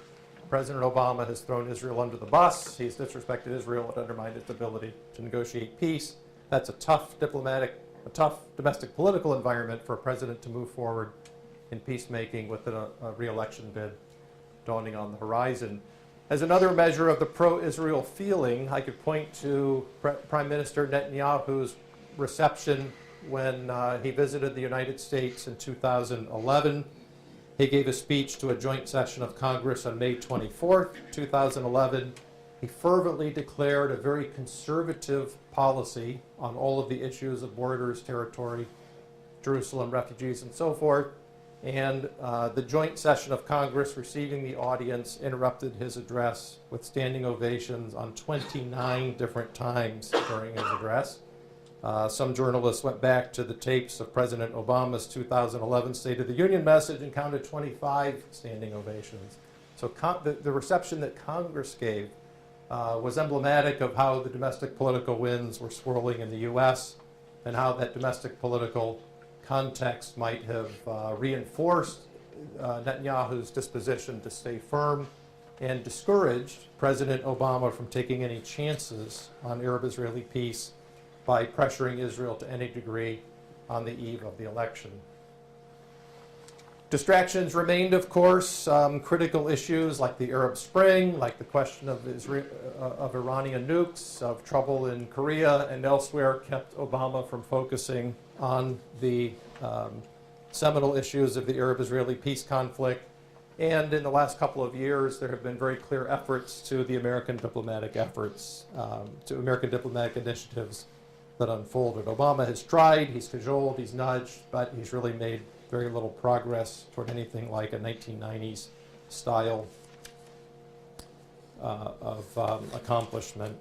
President Obama has thrown Israel under the bus. He's disrespected Israel and undermined its ability to negotiate peace. That's a tough domestic political environment for a president to move forward in peacemaking with a re-election bid dawning on the horizon. As another measure of the pro-Israel feeling, I could point to Prime Minister Netanyahu's reception when he visited the United States in 2011. He gave a speech to a joint session of Congress on May 24th, 2011. He fervently declared a very conservative policy on all of the issues of borders, territory, Jerusalem, refugees, and so forth. And the joint session of Congress receiving the audience interrupted his address with standing ovations on 29 different times during his address. Some journalists went back to the tapes of President Obama's 2011 State of the Union message and counted 25 standing ovations. So the reception that Congress gave was emblematic of how the domestic political winds were swirling in the U.S. and how that domestic political context might have reinforced Netanyahu's disposition to stay firm and discouraged President Obama from taking any chances on Arab-Israeli peace by pressuring Israel to any degree on the eve of the election. Distractions remained, of course. Critical issues like the Arab Spring, like the question of Iranian nukes, of trouble in Korea and elsewhere, kept Obama from focusing on the seminal issues of the Arab-Israeli peace conflict. And in the last couple of years, there have been very clear efforts to the American diplomatic efforts, to American diplomatic initiatives that unfolded. Obama has tried, he's cajoled, he's nudged, but he's really made very little progress toward anything like a 1990s style of accomplishment.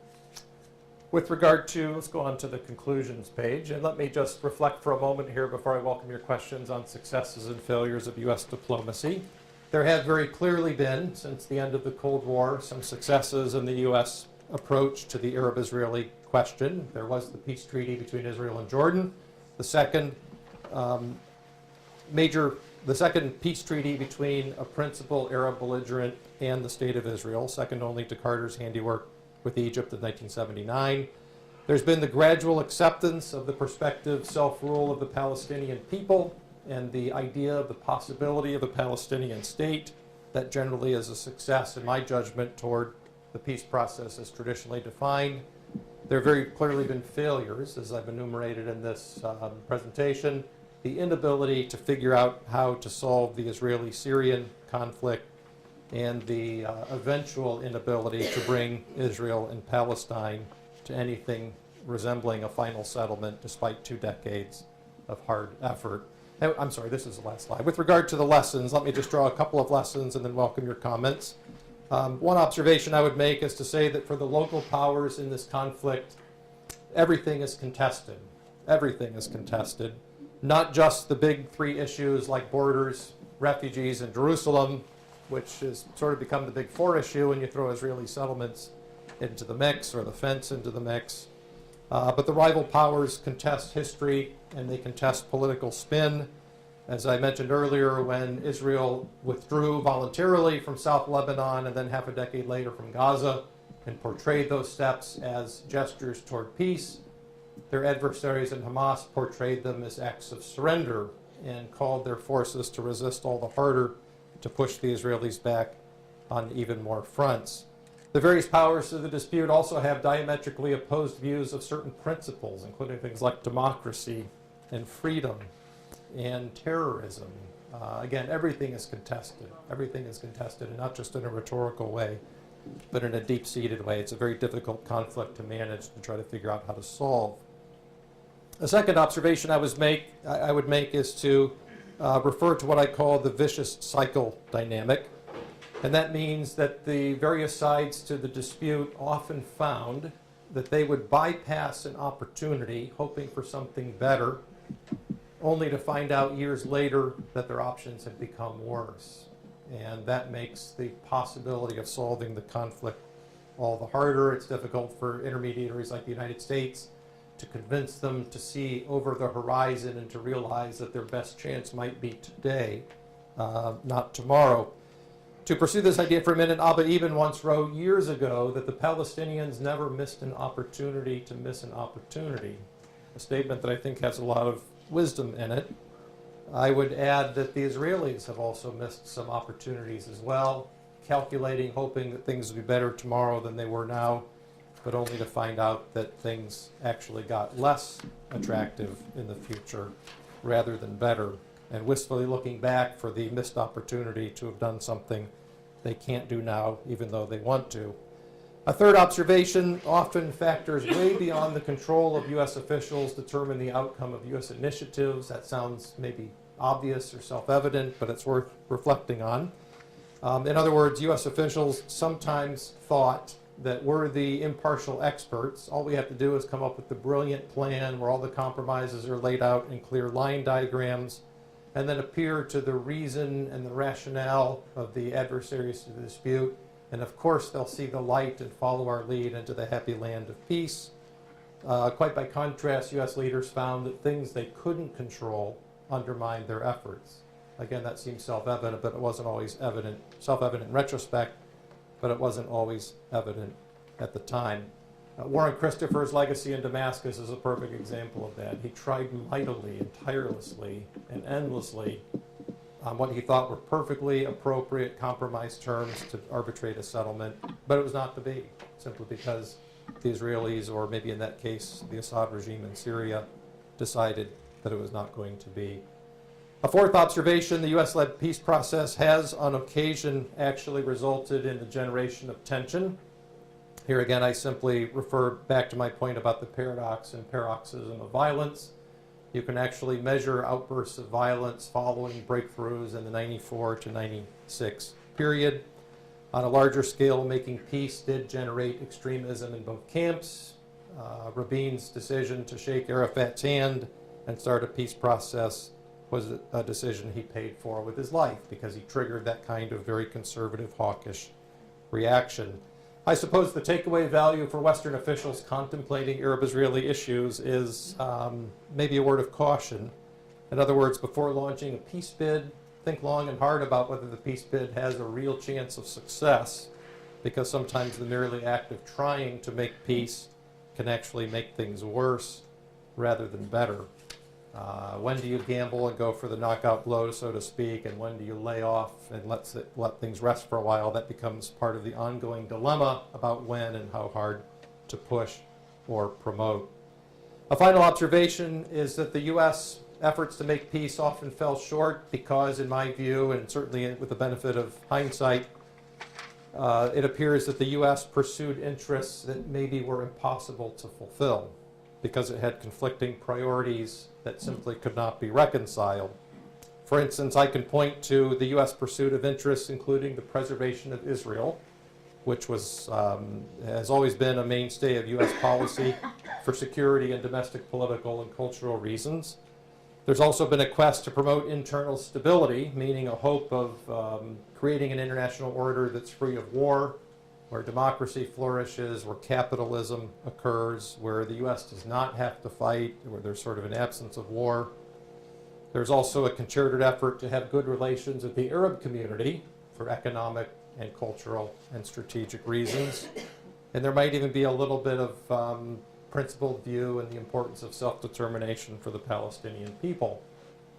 With regard to, let's go on to the conclusions page, and let me just reflect for a moment here before I welcome your questions on successes and failures of U.S. diplomacy. There have very clearly been, since the end of the Cold War, some successes in the U.S. approach to the Arab-Israeli question. There was the peace treaty between Israel and Jordan, the second peace treaty between a principal Arab belligerent and the State of Israel, second only to Carter's handiwork with Egypt in 1979. There's been the gradual acceptance of the prospective self-rule of the Palestinian people and the idea of the possibility of a Palestinian state. That generally is a success, in my judgment, toward the peace process as traditionally defined. There have very clearly been failures, as I've enumerated in this presentation. The inability to figure out how to solve the Israeli-Syrian conflict, and the eventual inability to bring Israel and Palestine to anything resembling a final settlement despite 2 decades of hard effort. I'm sorry, this is the last slide. With regard to the lessons, let me just draw a couple of lessons and then welcome your comments. One observation I would make is to say that for the local powers in this conflict, everything is contested. Everything is contested. Not just the big 3 issues like borders, refugees, and Jerusalem, which has sort of become the big 4 issue when you throw Israeli settlements into the mix or the fence into the mix. But the rival powers contest history and they contest political spin. As I mentioned earlier, when Israel withdrew voluntarily from South Lebanon and then half a decade later from Gaza and portrayed those steps as gestures toward peace, their adversaries in Hamas portrayed them as acts of surrender and called their forces to resist all the harder to push the Israelis back on even more fronts. The various powers of the dispute also have diametrically opposed views of certain principles, including things like democracy and freedom and terrorism. Again, everything is contested. Everything is contested, and not just in a rhetorical way, but in a deep-seated way. It's a very difficult conflict to manage and try to figure out how to solve. A second observation I would make is to refer to what I call the vicious cycle dynamic. And that means that the various sides to the dispute often found that they would bypass an opportunity, hoping for something better, only to find out years later that their options had become worse. And that makes the possibility of solving the conflict all the harder. It's difficult for intermediaries like the United States to convince them to see over the horizon and to realize that their best chance might be today, not tomorrow. To pursue this idea for a minute, Abba Eban once wrote years ago that the Palestinians never missed an opportunity to miss an opportunity, a statement that I think has a lot of wisdom in it. I would add that the Israelis have also missed some opportunities as well, calculating, hoping that things would be better tomorrow than they were now, but only to find out that things actually got less attractive in the future rather than better, and wistfully looking back for the missed opportunity to have done something they can't do now, even though they want to. A third observation: often factors way beyond the control of U.S. officials determine the outcome of U.S. initiatives. That sounds maybe obvious or self-evident, but it's worth reflecting on. In other words, U.S. officials sometimes thought that we're the impartial experts. All we have to do is come up with the brilliant plan where all the compromises are laid out in clear line diagrams, and then appear to the reason and the rationale of the adversaries to the dispute. And of course, they'll see the light and follow our lead into the happy land of peace. Quite by contrast, U.S. leaders found that things they couldn't control undermined their efforts. Again, that seems self-evident, but it wasn't always evident. Self-evident in retrospect, but it wasn't always evident at the time. Warren Christopher's legacy in Damascus is a perfect example of that. He tried mightily and tirelessly and endlessly on what he thought were perfectly appropriate compromise terms to arbitrate a settlement, but it was not to be, simply because the Israelis, or maybe in that case, the Assad regime in Syria, decided that it was not going to be. A fourth observation, the U.S.-led peace process has on occasion actually resulted in the generation of tension. Here again, I simply refer back to my point about the paradox and paroxysm of violence. You can actually measure outbursts of violence following breakthroughs in the 94 to 96 period. On a larger scale, making peace did generate extremism in both camps. Rabin's decision to shake Arafat's hand and start a peace process was a decision he paid for with his life, because he triggered that kind of very conservative, hawkish reaction. I suppose the takeaway value for Western officials contemplating Arab-Israeli issues is maybe a word of caution. In other words, before launching a peace bid, think long and hard about whether the peace bid has a real chance of success, because sometimes the merely act of trying to make peace can actually make things worse rather than better. When do you gamble and go for the knockout blow, so to speak, and when do you lay off and let things rest for a while? That becomes part of the ongoing dilemma about when and how hard to push or promote. A final observation is that the U.S. efforts to make peace often fell short because, in my view, and certainly with the benefit of hindsight, it appears that the U.S. pursued interests that maybe were impossible to fulfill because it had conflicting priorities that simply could not be reconciled. For instance, I can point to the U.S. pursuit of interests including the preservation of Israel, which has always been a mainstay of U.S. policy for security and domestic political and cultural reasons. There's also been a quest to promote internal stability, meaning a hope of creating an international order that's free of war, where democracy flourishes, where capitalism occurs, where the U.S. does not have to fight, where there's sort of an absence of war. There's also a concerted effort to have good relations with the Arab community for economic and cultural and strategic reasons. And there might even be a little bit of principled view in the importance of self-determination for the Palestinian people.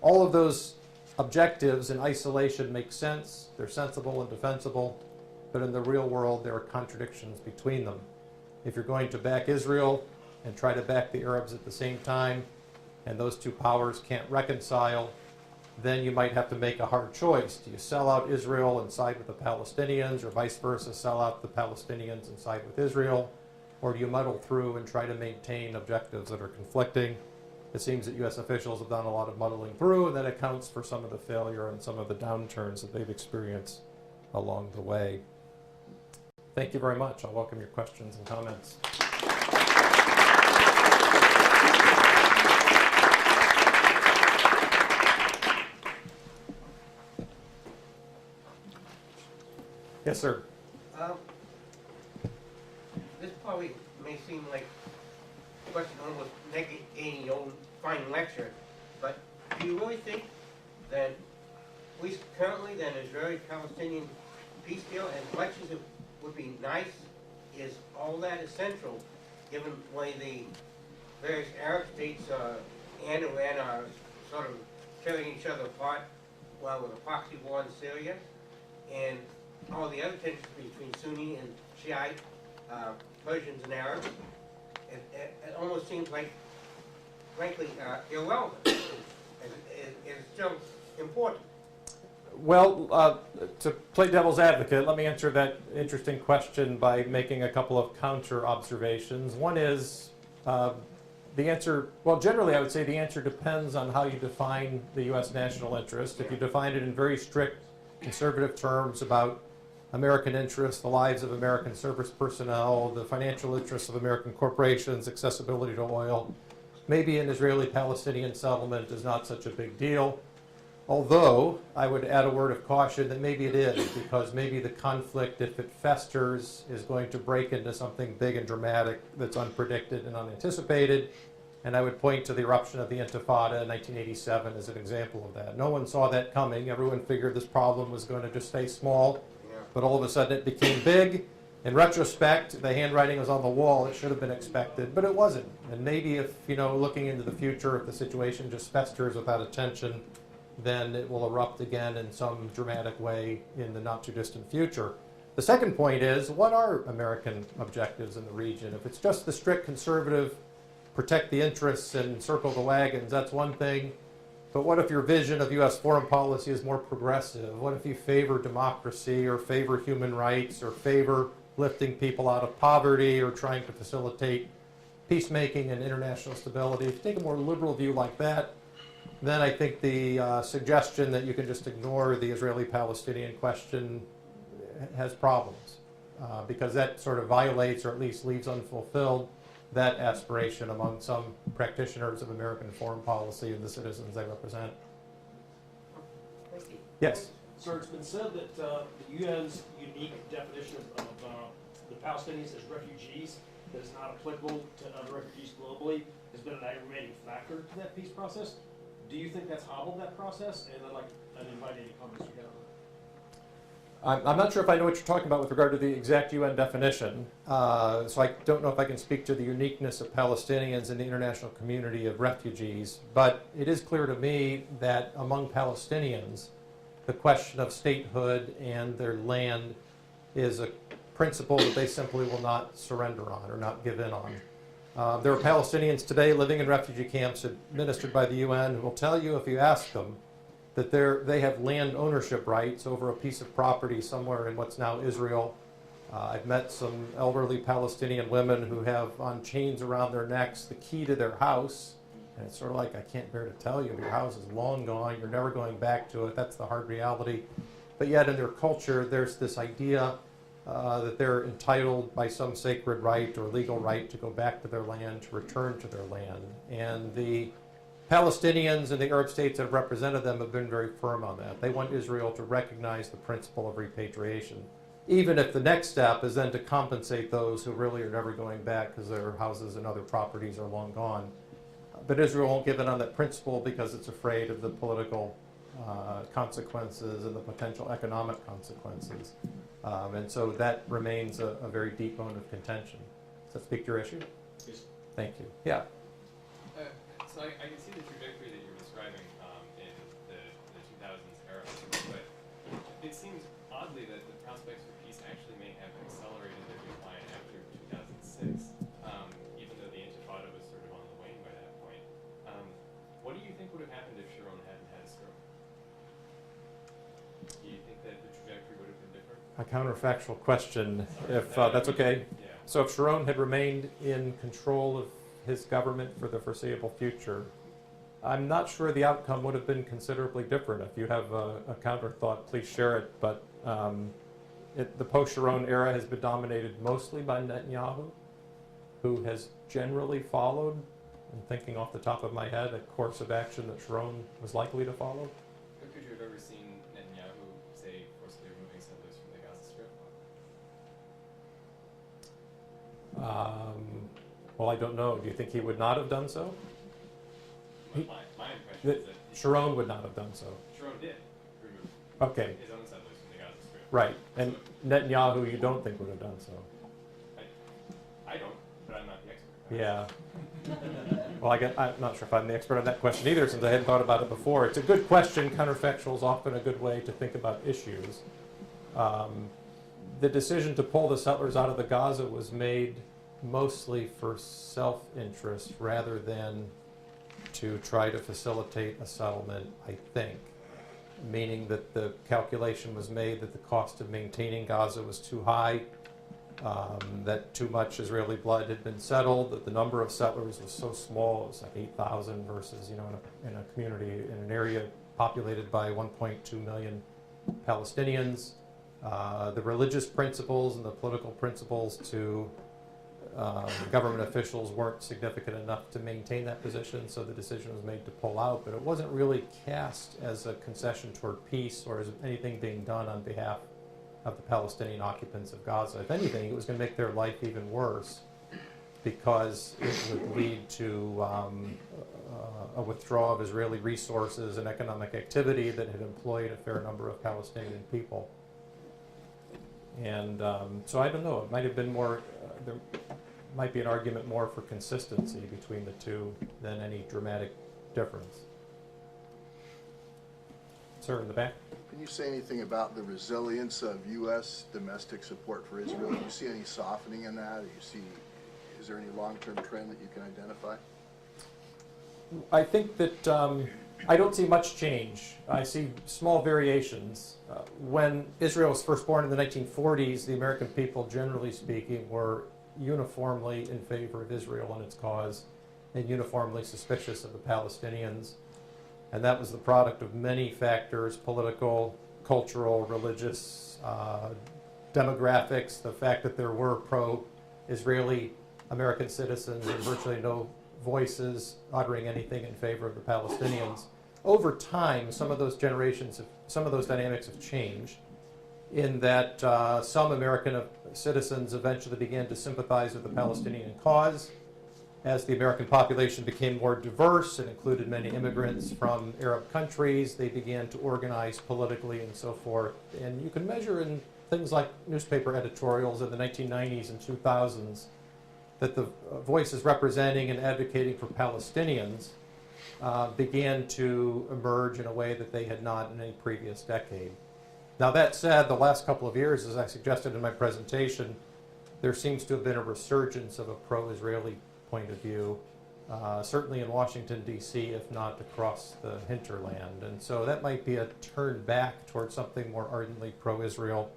All of those objectives in isolation make sense, they're sensible and defensible, but in the real world there are contradictions between them. If you're going to back Israel and try to back the Arabs at the same time, and those two powers can't reconcile, then you might have to make a hard choice. Do you sell out Israel and side with the Palestinians, or vice versa, sell out the Palestinians and side with Israel? Or do you muddle through and try to maintain objectives that are conflicting? It seems that U.S. officials have done a lot of muddling through, and that accounts for some of the failure and some of the downturns that they've experienced along the way. Thank you very much. I'll welcome your questions and comments. Yes, sir. This probably may seem like a question almost negating your own fine lecture, but do you really think that, at least currently, that an Israeli-Palestinian peace deal, as much as it would be nice, is all that essential, given the way the various Arab states and Iran are sort of tearing each other apart, well, with a proxy war in Syria, and all the other tensions between Sunni and Shiite, Persians and Arabs? It almost seems like, frankly, irrelevant. It's still important. Well, to play devil's advocate, let me answer that interesting question by making a couple of counter observations. One is the The answer, well, generally I would say the answer depends on how you define the U.S. national interest. If you define it in very strict conservative terms about American interests, the lives of American service personnel, the financial interests of American corporations, accessibility to oil, maybe an Israeli-Palestinian settlement is not such a big deal. Although, I would add a word of caution that maybe it is, because maybe the conflict, if it festers, is going to break into something big and dramatic that's unpredicted and unanticipated. And I would point to the eruption of the Intifada in 1987 as an example of that. No one saw that coming. Everyone figured this problem was going to just stay small, but all of a sudden it became big. In retrospect, the handwriting was on the wall. It should have been expected, but it wasn't. And maybe if, looking into the future, if the situation just festers without attention, then it will erupt again in some dramatic way in the not too distant future. The second point is, what are American objectives in the region? If it's just the strict conservative, protect the interests and circle the wagons, that's one thing. But what if your vision of U.S. foreign policy is more progressive? What if you favor democracy or favor human rights or favor lifting people out of poverty or trying to facilitate peacemaking and international stability? If you take a more liberal view like that, then I think the suggestion that you can just ignore the Israeli-Palestinian question has problems, because that sort of violates or at least leaves unfulfilled that aspiration among some practitioners of American foreign policy and the citizens they represent. Yes? Sir, it's been said that the UN's unique definition of the Palestinians as refugees that is not applicable to other refugees globally has been an aggravating factor to that peace process. Do you think that's hobbled that process? And I'd invite any comments you have on that. I'm not sure if I know what you're talking about with regard to the exact UN definition, so I don't know if I can speak to the uniqueness of Palestinians in the international community of refugees, but it is clear to me that among Palestinians, the question of statehood and their land is a principle that they simply will not surrender on or not give in on. There are Palestinians today living in refugee camps administered by the UN who will tell you, if you ask them, that they have land ownership rights over a piece of property somewhere in what's now Israel. I've met some elderly Palestinian women who have on chains around their necks the key to their house. And it's sort of like, I can't bear to tell you, your house is long gone, you're never going back to it. That's the hard reality. But yet in their culture, there's this idea that they're entitled by some sacred right or legal right to go back to their land, to return to their land. And the Palestinians and the Arab states that have represented them have been very firm on that. They want Israel to recognize the principle of repatriation, even if the next step is then to compensate those who really are never going back because their houses and other properties are long gone. But Israel won't give in on that principle because it's afraid of the political consequences and the potential economic consequences. And so that remains a very deep bone of contention. Does that speak to your issue? Yes. Thank you. Yeah. So I can see the trajectory that you're describing in the 2000s era, but it seems oddly that the prospects for peace actually may have accelerated their decline after 2006, even though the Intifada was sort of on the wane by that point. What do you think would have happened if Sharon hadn't had a stroke? Do you think that the trajectory would have been different? A counterfactual question, if that's okay. Yeah. So if Sharon had remained in control of his government for the foreseeable future, I'm not sure the outcome would have been considerably different. If you have a counter thought, please share it. But the post-Sharon era has been dominated mostly by Netanyahu, who has generally followed, I'm thinking off the top of my head, a course of action that Sharon was likely to follow. Could you have ever seen Netanyahu, say, forcibly removing settlers from the Gaza Strip? Well, I don't know. Do you think he would not have done so? My impression is that Sharon would not have done so. Sharon did remove Okay, his own settlers from the Gaza Strip. right. And Netanyahu, you don't think would have done so. I don't, but I'm not the expert. Yeah. Well, I'm not sure if I'm the expert on that question either, since I hadn't thought about it before. It's a good question. Counterfactual is often a good way to think about issues. The decision to pull the settlers out of the Gaza was made mostly for self-interest rather than to try to facilitate a settlement, I think. Meaning that the calculation was made that the cost of maintaining Gaza was too high, that too much Israeli blood had been settled, that the number of settlers was so small, it was like 8,000 versus, in a community, in an area populated by 1.2 million Palestinians. The religious principles and the political principles to government officials weren't significant enough to maintain that position, so the decision was made to pull out, but it wasn't really cast as a concession toward peace or as anything being done on behalf of the Palestinian occupants of Gaza. If anything, it was going to make their life even worse because it would lead to a withdrawal of Israeli resources and economic activity that had employed a fair number of Palestinian people. And so I don't know, it might have been more, there might be an argument more for consistency between the two than any dramatic difference. Sir, in the back? Can you say anything about the resilience of U.S. domestic support for Israel? Do you see any softening in that? Is there any long-term trend that you can identify? I think that I don't see much change. I see small variations. When Israel was first born in the 1940s, the American people, generally speaking, were uniformly in favor of Israel and its cause and uniformly suspicious of the Palestinians. And that was the product of many factors: political, cultural, religious, demographics, the fact that there were pro-Israeli American citizens and virtually no voices uttering anything in favor of the Palestinians. Over time, some of those dynamics have changed in that some American citizens eventually began to sympathize with the Palestinian cause. As the American population became more diverse and included many immigrants from Arab countries, they began to organize politically and so forth. And you can measure in things like newspaper editorials in the 1990s and 2000s that the voices representing and advocating for Palestinians began to emerge in a way that they had not in any previous decade. Now that said, the last couple of years, as I suggested in my presentation, there seems to have been a resurgence of a pro-Israeli point of view, certainly in Washington, D.C., if not across the hinterland. And so that might be a turn back towards something more ardently pro-Israel.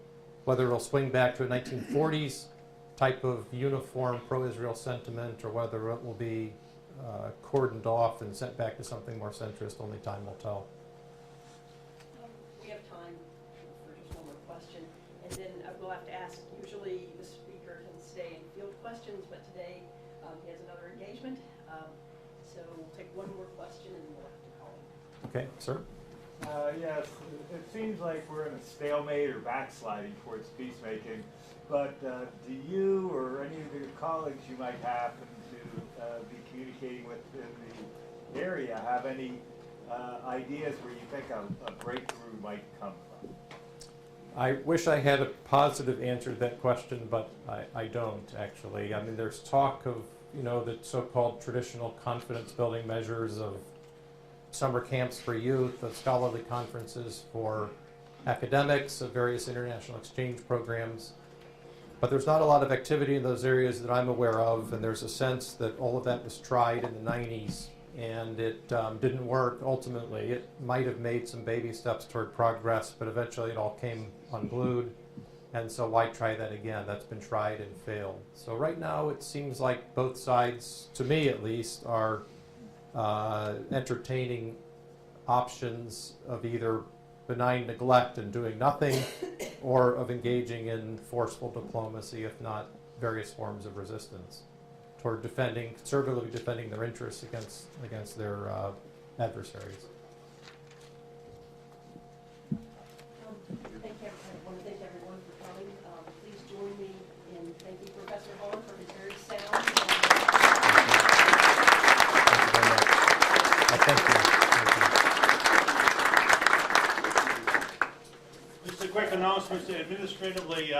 Whether it'll swing back to a 1940s type of uniform pro-Israel sentiment or whether it will be cordoned off and sent back to something more centrist, only time will tell. We have time for just one more question, and then we'll have to ask, usually the speaker can stay and field questions, but today he has another engagement. So we'll take one more question and then we'll have to call him. Okay, sir? Yes, it seems like we're in a stalemate or backsliding towards peacemaking, but do you or any of your colleagues you might happen to be communicating with in the area have any ideas where you think a breakthrough might come from? I wish I had a positive answer to that question, but I don't, actually. I mean, there's talk of, the so-called traditional confidence-building measures of summer camps for youth, of scholarly conferences for academics, of various international exchange programs. But there's not a lot of activity in those areas that I'm aware of, and there's a sense that all of that was tried in the 90s, and it didn't work ultimately. It might have made some baby steps toward progress, but eventually it all came unglued. And so why try that again? That's been tried and failed. So right now it seems like both sides, to me at least, are entertaining options of either benign neglect and doing nothing, or of engaging in forceful diplomacy, if not various forms of resistance, toward conservatively defending their interests against their adversaries. I want to thank everyone for coming. Please join me in thanking Professor Hahn for his very sound. Thank you very much. Thank you. Just a quick announcement, administratively,